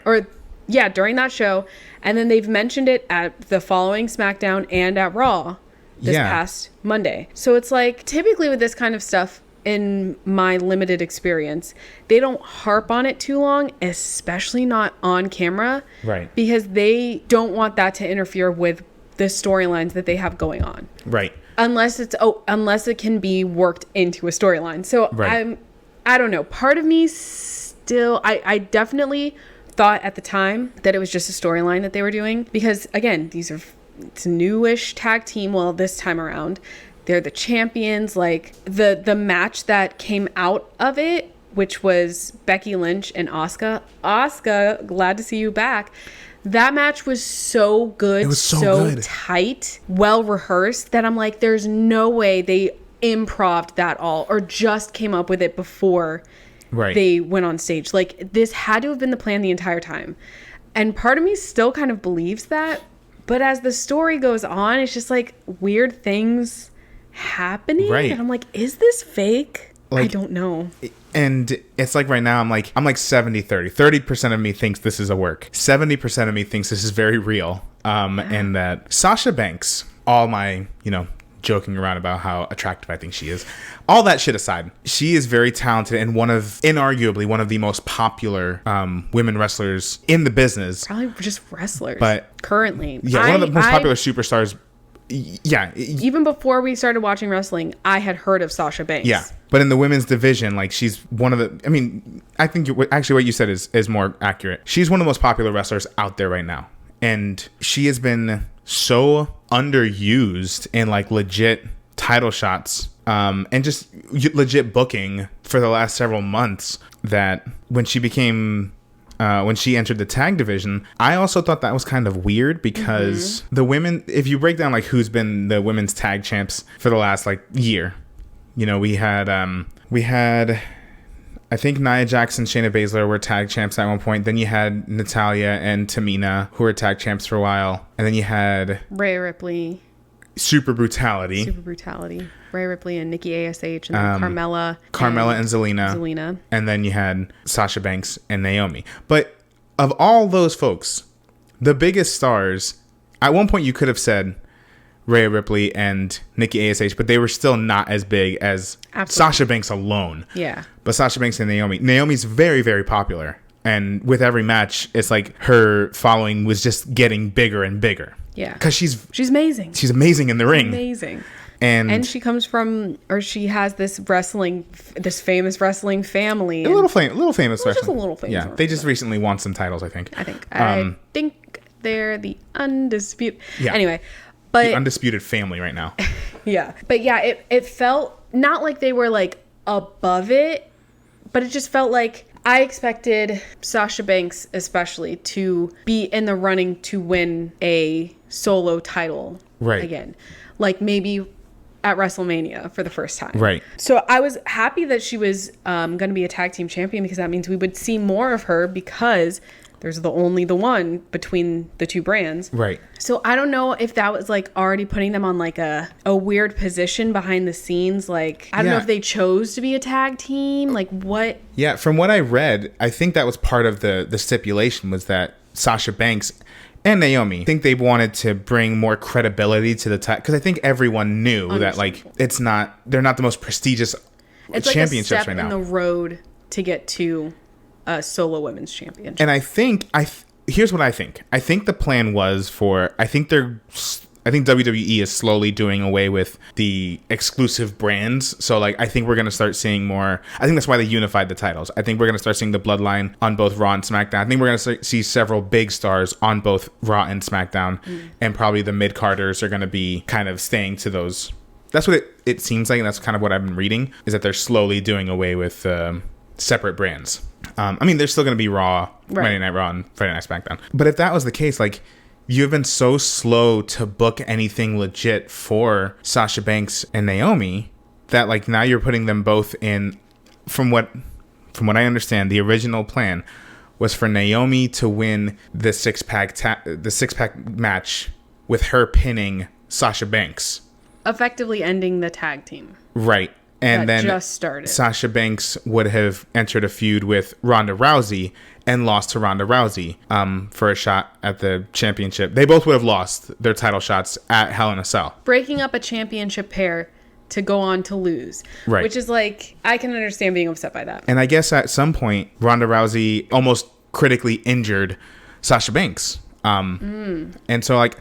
During that show. And then they've mentioned it at the following SmackDown and at Raw this past Monday. So it's like, typically with this kind of stuff, in my limited experience, they don't harp on it too long, especially not on camera. Right. Because they don't want that to interfere with the storylines that they have going on. Right. Unless it can be worked into a storyline. So right. I don't know. Part of me still, I definitely thought at the time that it was just a storyline that they were doing, because again, it's a newish tag team. Well, this time around, they're the champions. Like the match that came out of it, which was Becky Lynch and Asuka. Asuka, glad to see you back. That match was so good. It was so good. Tight, well rehearsed, that I'm like, there's no way they improv'd that all or just came up with it before they went on stage. Like, this had to have been the plan the entire time. And part of me still kind of believes that. But as the story goes on, it's just like weird things happening. Right. And I'm like, is this fake? Like, I don't know. And it's like right now, I'm like 70-30. 30% of me thinks this is a work. 70% of me thinks this is very real. And that Sasha Banks, all my, joking around about how attractive I think she is, all that shit aside, she is very talented and inarguably one of the most popular women wrestlers in the business. Probably just wrestlers. But currently. Yeah, one of the most popular superstars. Yeah. Even before we started watching wrestling, I had heard of Sasha Banks. Yeah. But in the women's division, like, she's one of the, I mean, I think actually what you said is more accurate. She's one of the most popular wrestlers out there right now. And she has been so underused in like legit title shots and just legit booking for the last several months, that when she entered the tag division, I also thought that was kind of weird, because the women, if you break down like who's been the women's tag champs for the last like year, we had I think Nia Jax and Shayna Baszler were tag champs at one point. Then you had Natalya and Tamina, who were tag champs for a while. And then you had Rhea Ripley. Super Brutality. Rhea Ripley and Nikki ASH, and then Carmella and Zelina. And then you had Sasha Banks and Naomi. But of all those folks, the biggest stars, at one point you could have said Rhea Ripley and Nikki ASH, but they were still not as big as Sasha Banks alone. Yeah. But Sasha Banks and Naomi. Naomi's very, very popular. And with every match, it's like her following was just getting bigger and bigger. Yeah. Because she's amazing. She's amazing in the ring. Amazing. And she comes from, or she has this famous wrestling family. A little famous wrestling. Just a little famous. Yeah. They just recently won some titles, I think. I think they're the undisputed. Yeah. Anyway. But the undisputed family right now. Yeah. But yeah, it felt not like they were like above it, but it just felt like I expected Sasha Banks especially to be in the running to win a solo title again. Like maybe at WrestleMania for the first time. Right. So I was happy that she was going to be a tag team champion, because that means we would see more of her, because there's only the one between the two brands. Right. So I don't know if that was like already putting them on like a weird position behind the scenes. Like, I don't know if they chose to be a tag team. Like what? Yeah. From what I read, I think that was part of the stipulation, was that Sasha Banks and Naomi, I think they wanted to bring more credibility to the tag, because I think everyone knew that like they're not the most prestigious championships like a step right now. In the road to get to a solo women's championship. And I think here's what I think. I think the plan was I think WWE is slowly doing away with the exclusive brands. So like, I think we're going to start seeing more. I think that's why they unified the titles. I think we're going to start seeing the Bloodline on both Raw and SmackDown. I think we're going to see several big stars on both Raw and SmackDown. And probably the mid-carders are going to be kind of staying to those. That's what it seems like. And that's kind of what I've been reading, is that they're slowly doing away with separate brands. I mean, there's still going to be Raw, Monday Night Raw, and Friday Night SmackDown. But if that was the case, like, you've been so slow to book anything legit for Sasha Banks and Naomi that, like, now you're putting them both in. From what I understand, the original plan was for Naomi to win the six-pack match with her pinning Sasha Banks, effectively ending the tag team. Right. And then just started. Sasha Banks would have entered a feud with Ronda Rousey and lost to Ronda Rousey for a shot at the championship. They both would have lost their title shots at Hell in a Cell. Breaking up a championship pair to go on to lose. Right. Which is like, I can understand being upset by that. And I guess at some point, Ronda Rousey almost critically injured Sasha Banks. And so, like,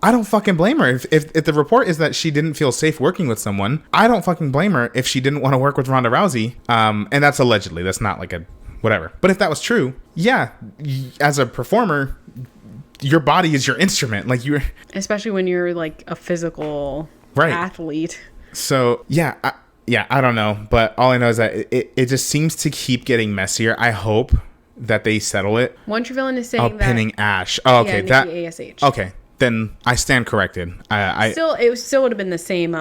I don't fucking blame her. If the report is that she didn't feel safe working with someone, I don't fucking blame her if she didn't want to work with Ronda Rousey. And that's allegedly. That's not like a whatever. But if that was true, yeah, as a performer, your body is your instrument. Like, you're... Especially when you're like a physical athlete. So, yeah, I don't know. But all I know is that it just seems to keep getting messier. I hope that they settle it. One True Villain is saying that... pinning Ash. Oh, okay. Yeah, Nikki ASH. Okay. Then I stand corrected. It still would have been the same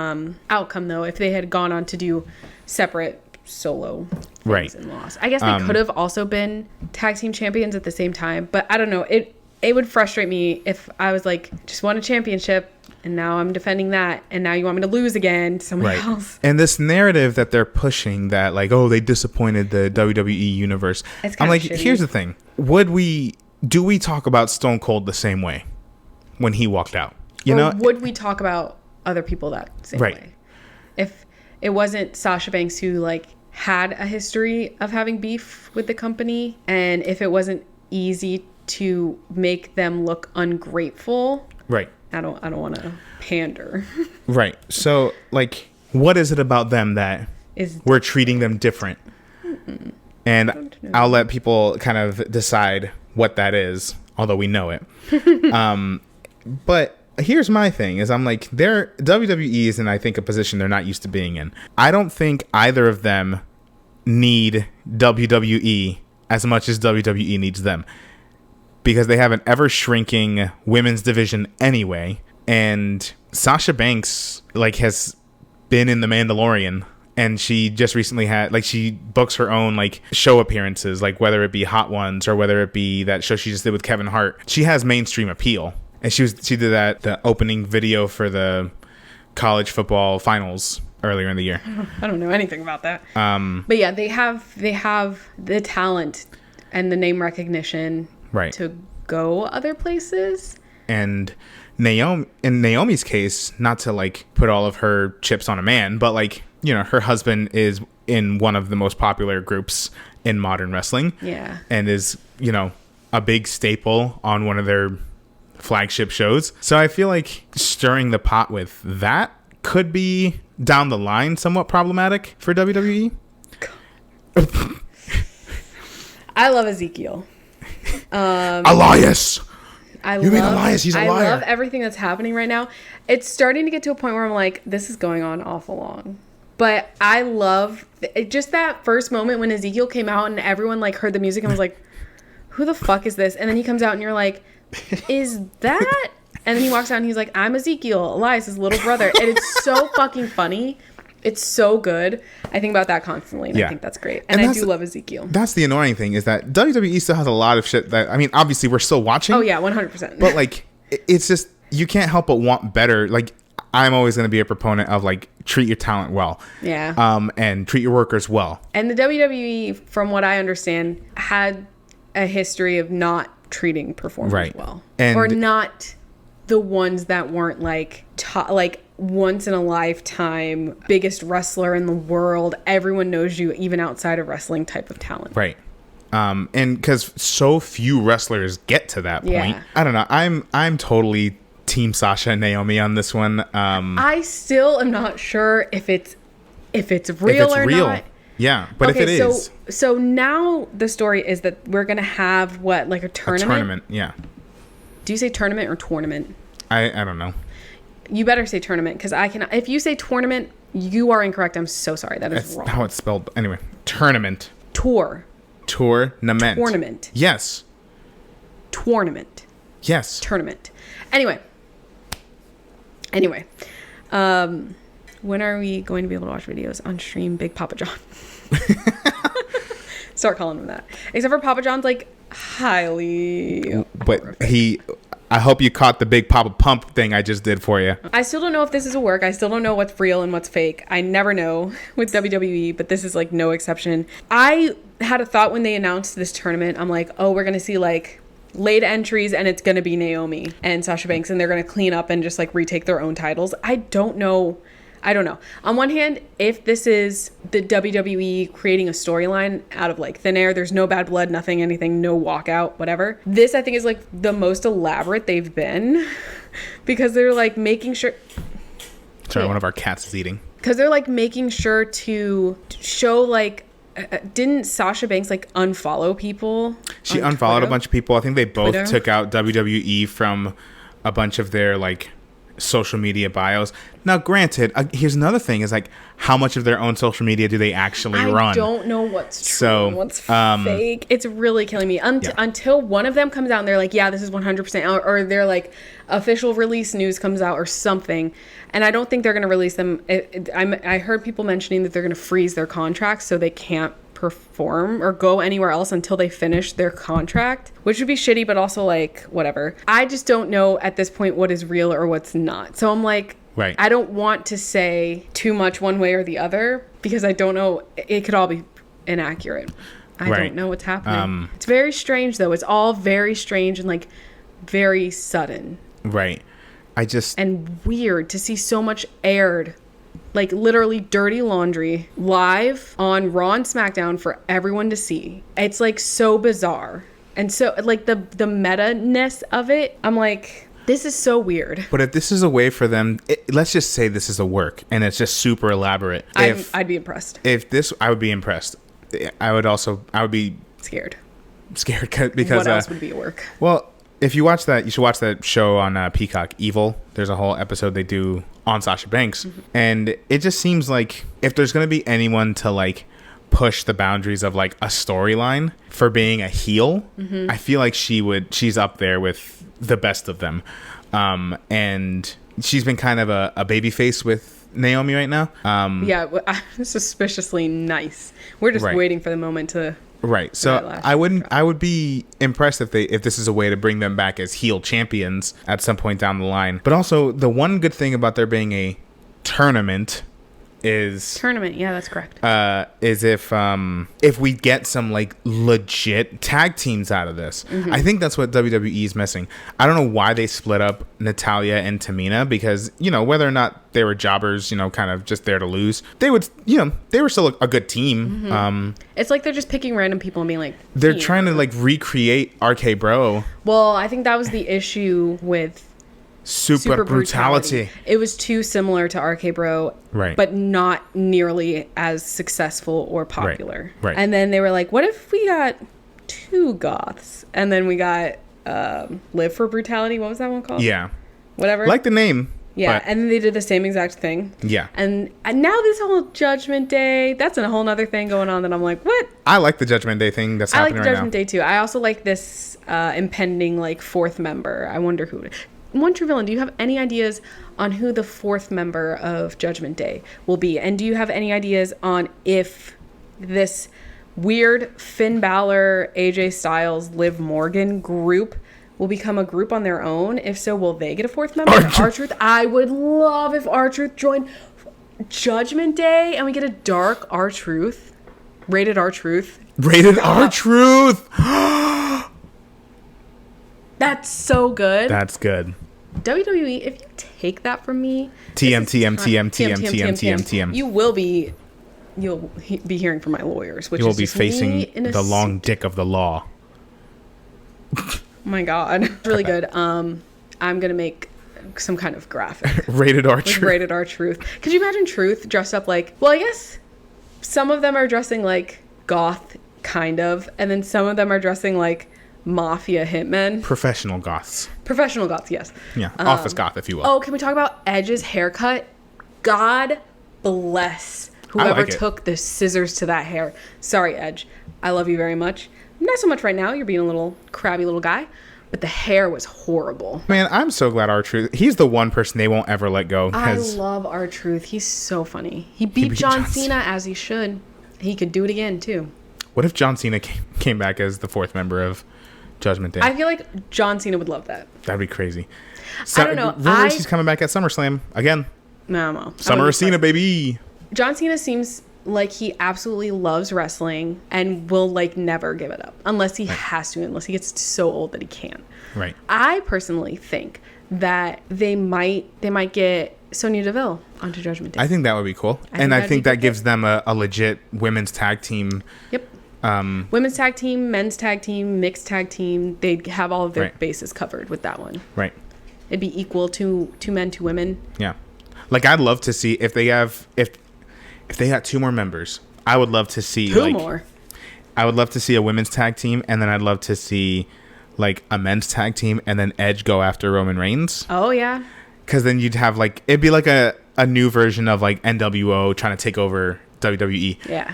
outcome, though, if they had gone on to do separate solo things and lost. I guess they could have also been tag team champions at the same time, but I don't know. It would frustrate me if I was like, just won a championship and now I'm defending that, and now you want me to lose again to somebody else. And this narrative that they're pushing, that like, oh, they disappointed the WWE universe. I'm like, shitty. Here's the thing: do we talk about Stone Cold the same way when he walked out? You know, would we talk about other people that same way? If it wasn't Sasha Banks who like had a history of having beef with the company, and if it wasn't easy to make them look ungrateful, I don't want to pander. So like, what is it about them that we're treating them different? And I'll let people kind of decide what that is, although we know it. But here's my thing: is I'm like, WWE is in, I think, a position they're not used to being in. I don't think either of them need WWE as much as WWE needs them, because they have an ever shrinking women's division anyway. And Sasha Banks like has been in The Mandalorian And she just recently had, like, she books her own, like, show appearances, like, whether it be Hot Ones or whether it be that show she just did with Kevin Hart. She has mainstream appeal. And she did the opening video for the college football finals earlier in the year. I don't know anything about that. But yeah, they have the talent and the name recognition to go other places. And in Naomi's case, not to like put all of her chips on a man, but like, you know, her husband is in one of the most popular groups in modern wrestling. Yeah. And is, you know, a big staple on one of their flagship shows. So I feel like stirring the pot with that could be down the line somewhat problematic for WWE. I love Ezekiel. Elias. You mean Elias? He's a liar. I love everything that's happening right now. It's starting to get to a point where I'm like, this is going on awful long. But I love just that first moment when Ezekiel came out and everyone like heard the music and was like, who the fuck is this? And then he comes out and you're like, is that? And then he walks out and he's like, I'm Ezekiel, Elias' little brother. And it's so fucking funny. It's so good. I think about that constantly, and I think that's great. And I do love Ezekiel. That's the annoying thing, is that WWE still has a lot of shit that, I mean, obviously we're still watching. Oh, yeah, 100%. But, like, it's just, you can't help but want better. Like, I'm always going to be a proponent of, like, treat your talent well. Yeah. And treat your workers well. And the WWE, from what I understand, had a history of not treating performers well. Or not the ones that weren't, like, once in a lifetime biggest wrestler in the world, everyone knows you even outside of wrestling type of talent. Right. And because so few wrestlers get to that point. I don't know, I'm totally team Sasha and Naomi on this one. I still am not sure if it's real or not. Yeah, but okay, if it is, so now the story is that we're gonna have like a tournament. Yeah. Do you say tournament or tournament? I don't know. You better say tournament, because I cannot. If you say tournament, you are incorrect. I'm so sorry. That is wrong. That's how it's spelled. Anyway, tournament. Tournament. Yes. Tournament. Yes. Tournament. Anyway. When are we going to be able to watch videos on stream? Big Papa John. Start calling him that. Except for Papa John's like highly. But I hope you caught the Big Papa Pump thing I just did for you. I still don't know if this is a work. I still don't know what's real and what's fake. I never know with WWE, but this is like no exception. I had a thought when they announced this tournament. I'm like, oh, we're going to see like late entries and it's going to be Naomi and Sasha Banks and they're going to clean up and just like retake their own titles. I don't know. On one hand, if this is the WWE creating a storyline out of like thin air, there's no bad blood, nothing, anything, no walkout, whatever. This I think is like the most elaborate they've been because they're like making sure. Sorry, one of our cats is eating. Because they're like making sure to show like. Didn't Sasha Banks like unfollow people? She unfollowed a bunch of people. I think they both took out WWE from a bunch of their like social media bios. Now, granted, here's another thing: is like how much of their own social media do they actually run? I don't know what's true and what's fake. It's really killing me until one of them comes out and they're like, "Yeah, this is 100%," or they're like, official release news comes out or something. And I don't think they're going to release them. I heard people mentioning that they're going to freeze their contracts so they can't perform or go anywhere else until they finish their contract, which would be shitty, but also like whatever. I just don't know at this point what is real or what's not. So I'm like, I don't want to say too much one way or the other because I don't know. It could all be inaccurate. I don't know what's happening. It's very strange though. It's all very strange and like very sudden. Right. And weird to see so much aired, like literally dirty laundry live on Raw and SmackDown for everyone to see. It's like so bizarre. And so like the meta-ness of it, I'm like, this is so weird. But if this is a way for them, let's just say this is a work and it's just super elaborate. I'd be impressed. I would be impressed. I would be scared because what else would be a work? Well, if you watch that, you should watch that show on Peacock, Evil. There's a whole episode they do on Sasha Banks. Mm-hmm. And it just seems like if there's going to be anyone to like push the boundaries of like a storyline for being a heel, I feel like she's up there with the best of them. And she's been kind of a baby face with Naomi right now. Yeah, suspiciously nice. We're just Right. waiting for the moment to. Right. So Right, I would be impressed if this is a way to bring them back as heel champions at some point down the line. But also, the one good thing about there being a tournament is Tournament, yeah, that's correct. is if we get some like legit tag teams out of this. I think that's what WWE is missing. I don't know why they split up Natalya and Tamina, because whether or not they were jobbers, kind of just there to lose, they would they were still a good team. It's like they're just picking random people and being like, They're team. trying to like recreate RK Bro. Well, I think that was the issue with Super brutality. It was too similar to RK Bro, Right. but not nearly as successful or popular. Right. And then they were like, what if we got 2 goths? And then we got Live for Brutality. What was that one called? Yeah. Whatever. Like the name. Yeah, but- and then they did the same exact thing. Yeah. And now this whole Judgment Day, that's a whole nother thing going on that I'm like, what? I like the Judgment Day thing that's I like happening the right Judgment now. Day too. I also like this impending like 4th member. I wonder who. One True Villain, do you have any ideas on who the 4th member of Judgment Day will be? And do you have any ideas on if this weird Finn Balor, AJ Styles, Liv Morgan group will become a group on their own? If so, will they get a 4th member? R-Truth. I would love if R-Truth joined Judgment Day and we get a dark R-Truth. Rated R-Truth. Rated R-Truth. That's so good. That's good. WWE, if you take that from me, TM, this is TM, time- TM, TM, TM, TM. you'll be hearing from my lawyers, which You will is be just me facing in a the long suit. dick of the law. Oh my god, it's really good. I'm gonna make some kind of graphic Rated with R-Truth. Rated R Truth. Could you imagine Truth dressed up like? Well, I guess some of them are dressing like goth, kind of, and then some of them are dressing like mafia hitmen. Professional goths. Professional goths, yes. Yeah. Office goth, if you will. Oh, can we talk about Edge's haircut? God bless whoever like it. took the scissors to that hair. Sorry, Edge. I love you very much. Not so much right now. You're being a little crabby little guy. But the hair was horrible. Man, I'm so glad R-Truth. He's the one person they won't ever let go. I love R-Truth. He's so funny. He beat John Cena as he should. He could do it again, too. What if John Cena came back as the 4th member of Judgment Day? I feel like John Cena would love that. That'd be crazy. I don't know. Rumors he's coming back at SummerSlam again. No. Summer Cena, baby. John Cena seems like he absolutely loves wrestling and will like never give it up unless he has to, unless he gets so old that he can't. Right. I personally think that they might get Sonya Deville onto Judgment Day. I think that would be cool. I And I that'd think be that good. gives them a legit women's tag team. Yep. Women's tag team, men's tag team, mixed tag team. They'd have all of their Right. bases covered with that one. Right. It'd be equal to 2 men, 2 women. Yeah. Like, I'd love to see if they got 2 more members. I would love to see 2 more. I would love to see a women's tag team, and then I'd love to see like a men's tag team, and then Edge go after Roman Reigns. Oh yeah. Because then you'd have like, it'd be like a new version of like NWO trying to take over WWE. Yeah.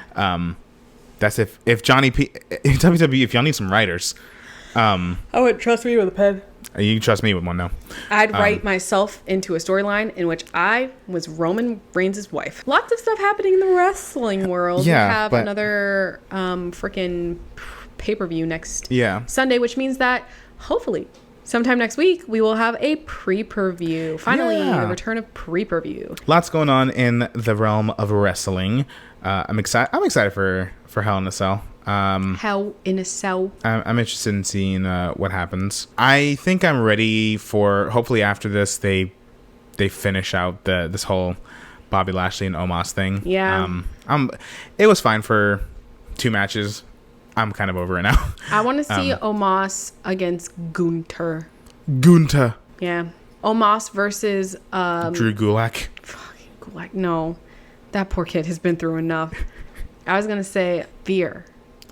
That's if Johnny P, if WWE, if y'all need some writers, I wouldn't trust me with a pen. you can trust me with one now. I'd write myself into a storyline in which I was Roman Reigns' wife. Lots of stuff happening in the wrestling world. Yeah, we have but- another freaking pay-per-view next Yeah. Sunday, which means that hopefully sometime next week we will have a pre-per-view. Finally, Yeah. the return of pre-per-view. Lots going on in the realm of wrestling. I'm excited. I'm excited for Hell in a Cell. How in a cell. I'm interested in seeing what happens. I think I'm ready for. Hopefully, after this, they finish out this whole Bobby Lashley and Omos thing. Yeah. It was fine for 2 matches. I'm kind of over it now. I want to see Omos against Gunther. Gunta. Yeah. Omos versus Drew Gulak. fucking Gulak. No. That poor kid has been through enough. I was going to say Veer.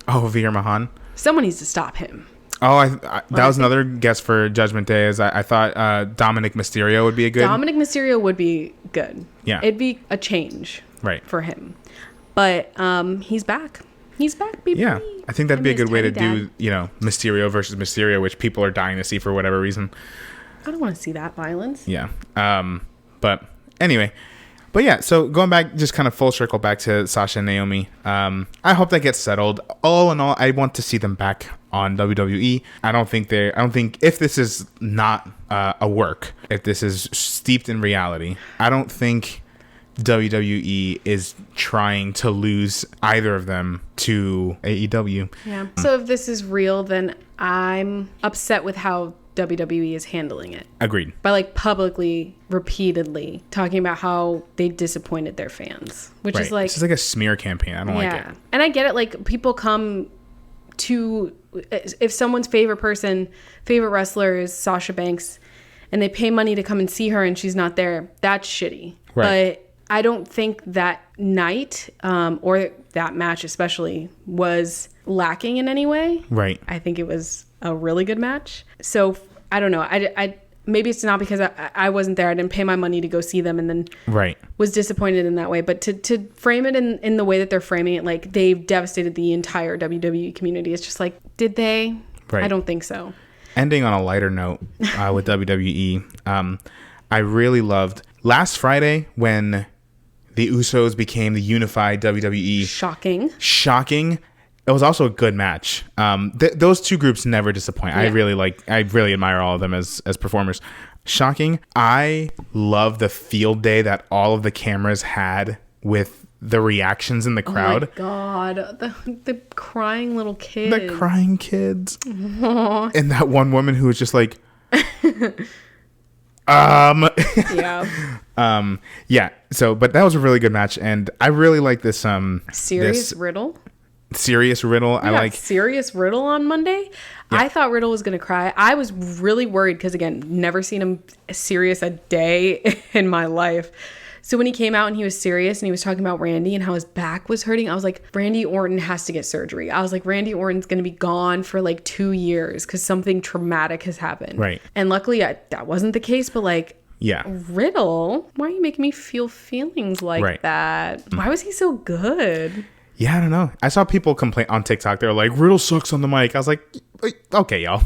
Oh, Veer Mahan. Someone needs to stop him. Oh, that was another guess for Judgment Day. Is I thought Dominic Mysterio would be a good. Dominic Mysterio would be good. Yeah. It'd be a change Right. for him. But he's back. He's back, baby. Yeah, I think that'd be a Him and good way to his teddy do, Mysterio versus Mysterio, which people are dying to see for whatever reason. I don't want to see that violence. Yeah. But anyway, But yeah, so going back, just kind of full circle back to Sasha and Naomi. I hope that gets settled. All in all, I want to see them back on WWE. I don't think if this is not a work, if this is steeped in reality, I don't think WWE is trying to lose either of them to AEW. Yeah. So if this is real, then I'm upset with how WWE is handling it. Agreed. By like publicly, repeatedly talking about how they disappointed their fans, which is like, it's just like a smear campaign. I don't like it. And I get it. Like, people come to, if someone's favorite wrestler is Sasha Banks, and they pay money to come and see her and she's not there, that's shitty. Right. But I don't think that night, or that match especially, was lacking in any way. Right. I think it was a really good match. So I don't know. I maybe it's not because I wasn't there. I didn't pay my money to go see them, and then was disappointed in that way. But to frame it in the way that they're framing it, like they've devastated the entire WWE community, it's just like, did they? Right. I don't think so. Ending on a lighter note with WWE, I really loved last Friday when the Usos became the unified WWE. Shocking. It was also a good match. Those two groups never disappoint. Yeah. I really admire all of them as performers. Shocking. I love the field day that all of the cameras had with the reactions in the crowd. Oh my God. The crying little kids. The crying kids. Aww. And that one woman who was just like, yeah. So, but that was a really good match, and I really like this Serious Riddle. I like Serious Riddle on Monday. Yeah. I thought Riddle was gonna cry. I was really worried because, again, never seen him serious a day in my life. So when he came out and he was serious and he was talking about Randy and how his back was hurting, I was like, Randy Orton has to get surgery. I was like, Randy Orton's going to be gone for like 2 years because something traumatic has happened. Right. And luckily that wasn't the case, but like, yeah. Riddle, why are you making me feel feelings like that? Why was he so good? Yeah, I don't know. I saw people complain on TikTok. They were like, Riddle sucks on the mic. I was like, okay, y'all,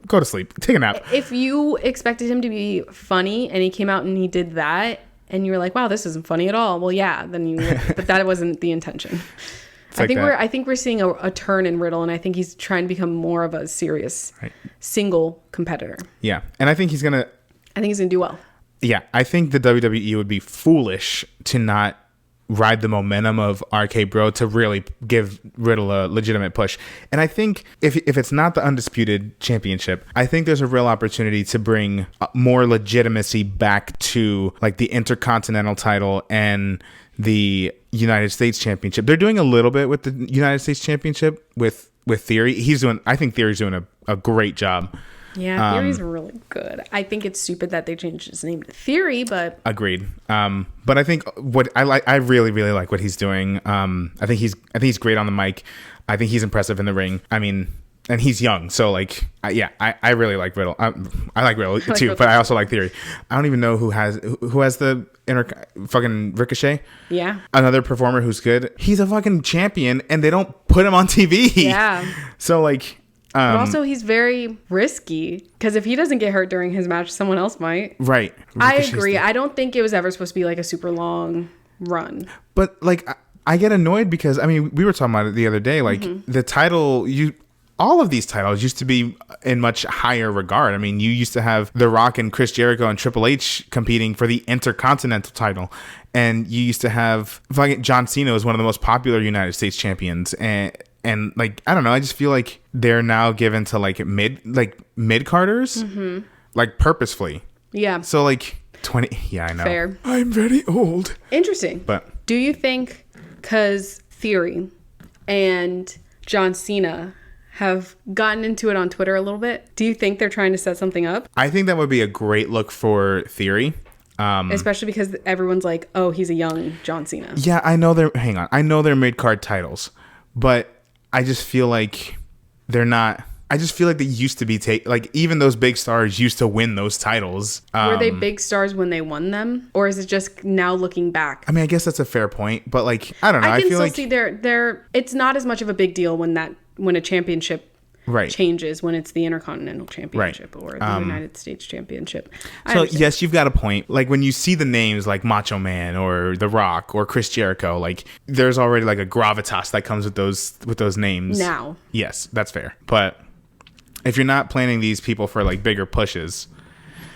go to sleep. Take a nap. If you expected him to be funny and he came out and he did that, and you were like, wow, this isn't funny at all. Well, yeah, then you would, but that wasn't the intention. I think we're seeing a turn in Riddle, and I think he's trying to become more of a serious single competitor. Yeah. And I think he's going to do well. Yeah. I think the WWE would be foolish to not ride the momentum of RK Bro to really give Riddle a legitimate push. And I think if it's not the undisputed championship, I think there's a real opportunity to bring more legitimacy back to like the Intercontinental title and the United States Championship. They're doing a little bit with the United States Championship with Theory. I think Theory's doing a great job. Yeah, Theory's really good. I think it's stupid that they changed his name to Theory, but agreed. But I think what I really, really like what he's doing. I think he's great on the mic. I think he's impressive in the ring. I mean, and he's young, so like, I really like Riddle. I like Riddle too, but I also like Theory. I don't even know who has the fucking Ricochet. Yeah, another performer who's good. He's a fucking champion, and they don't put him on TV. Yeah. So like. But also, he's very risky because if he doesn't get hurt during his match, someone else might. Right. I agree. I don't think it was ever supposed to be like a super long run. But like, I get annoyed because, I mean, we were talking about it the other day. Like, the title, all of these titles used to be in much higher regard. I mean, you used to have The Rock and Chris Jericho and Triple H competing for the Intercontinental title. And you used to have fucking John Cena was one of the most popular United States champions. And like, I don't know, I just feel like they're now given to like mid-carders, like purposefully. Yeah. So like 20, yeah, I know. Fair. I'm very old. Interesting. But do you think, because Theory and John Cena have gotten into it on Twitter a little bit, do you think they're trying to set something up? I think that would be a great look for Theory. Especially because everyone's like, oh, he's a young John Cena. Yeah, I know they're mid-card titles, but I just feel like they're not. I just feel like they used to be like even those big stars used to win those titles. Were they big stars when they won them, or is it just now looking back? I mean, I guess that's a fair point, but like I don't know. I can feel still like see they're. It's not as much of a big deal when a championship changes when it's the Intercontinental Championship or the United States Championship. So yes, you've got a point. Like when you see the names like Macho Man or The Rock or Chris Jericho, like there's already like a gravitas that comes with those names. Now. Yes, that's fair. But if you're not planning these people for like bigger pushes,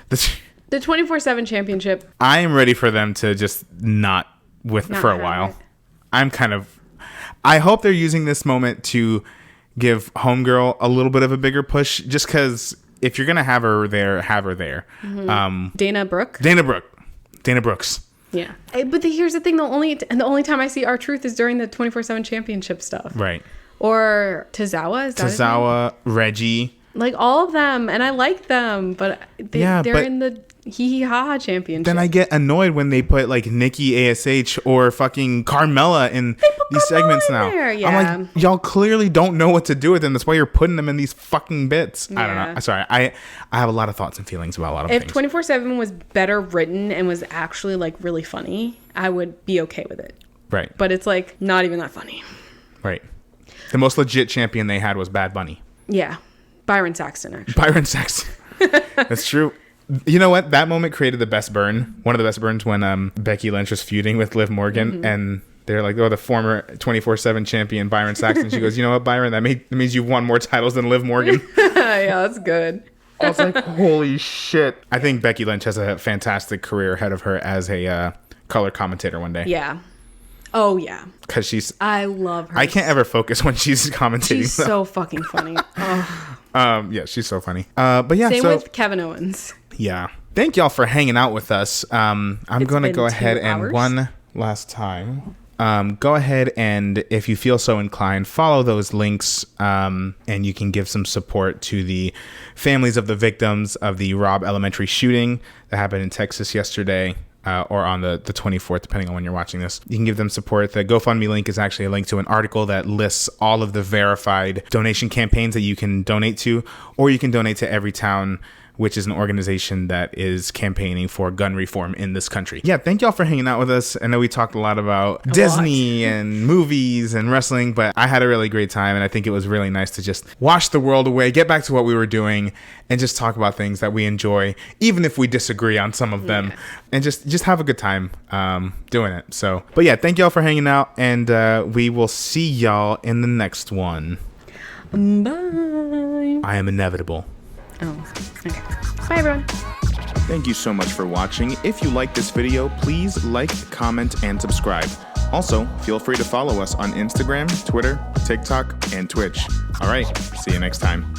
the 24/7 Championship, I am ready for them to just not for a while. I hope they're using this moment to give Homegirl a little bit of a bigger push, just because if you're gonna have her there, have her there. Mm-hmm. Dana Brooks. Yeah, but here's the thing: the only time I see R-Truth is during the 24/7 Championship stuff, right? Or Tozawa, Reggie, like all of them, and I like them, but they're in the hee-hee-ha-ha championship. Then I get annoyed when they put like Nikki ASH or fucking Carmella in these segments now. Yeah. I'm like, y'all clearly don't know what to do with them. That's why you're putting them in these fucking bits. Yeah. I don't know. Sorry. I have a lot of thoughts and feelings about a lot of things. If 24/7 was better written and was actually like really funny, I would be okay with it. Right. But it's like not even that funny. Right. The most legit champion they had was Bad Bunny. Yeah. Byron Saxton, actually. Byron Saxton. That's true. You know what? That moment created the best burn. One of the best burns when Becky Lynch was feuding with Liv Morgan, and they're like, "Oh, the former 24/7 champion Byron Saxton." She goes, "You know what, Byron? That means you've won more titles than Liv Morgan." Yeah, that's good. I was like, "Holy shit!" I think Becky Lynch has a fantastic career ahead of her as a color commentator one day. Yeah. Oh yeah. Because I love her. I can't ever focus when she's commentating. She's so fucking funny. Oh. Yeah, she's so funny. But yeah, same with Kevin Owens. Yeah. Thank y'all for hanging out with us. I'm going to go ahead and one last time. Go ahead and, if you feel so inclined, follow those links, and you can give some support to the families of the victims of the Robb Elementary shooting that happened in Texas yesterday. Or on the 24th, depending on when you're watching this. You can give them support. The GoFundMe link is actually a link to an article that lists all of the verified donation campaigns that you can donate to, or you can donate to Everytown, which is an organization that is campaigning for gun reform in this country. Yeah, thank y'all for hanging out with us. I know we talked a lot about Disney and movies and wrestling, but I had a really great time, and I think it was really nice to just wash the world away, get back to what we were doing, and just talk about things that we enjoy, even if we disagree on some of them, and just have a good time doing it. So, but yeah, thank y'all for hanging out, and we will see y'all in the next one. Bye. I am inevitable. Oh, okay. Bye, everyone. Thank you so much for watching. If you like this video, please like, comment, and subscribe. Also, feel free to follow us on Instagram, Twitter, TikTok, and Twitch. All right, see you next time.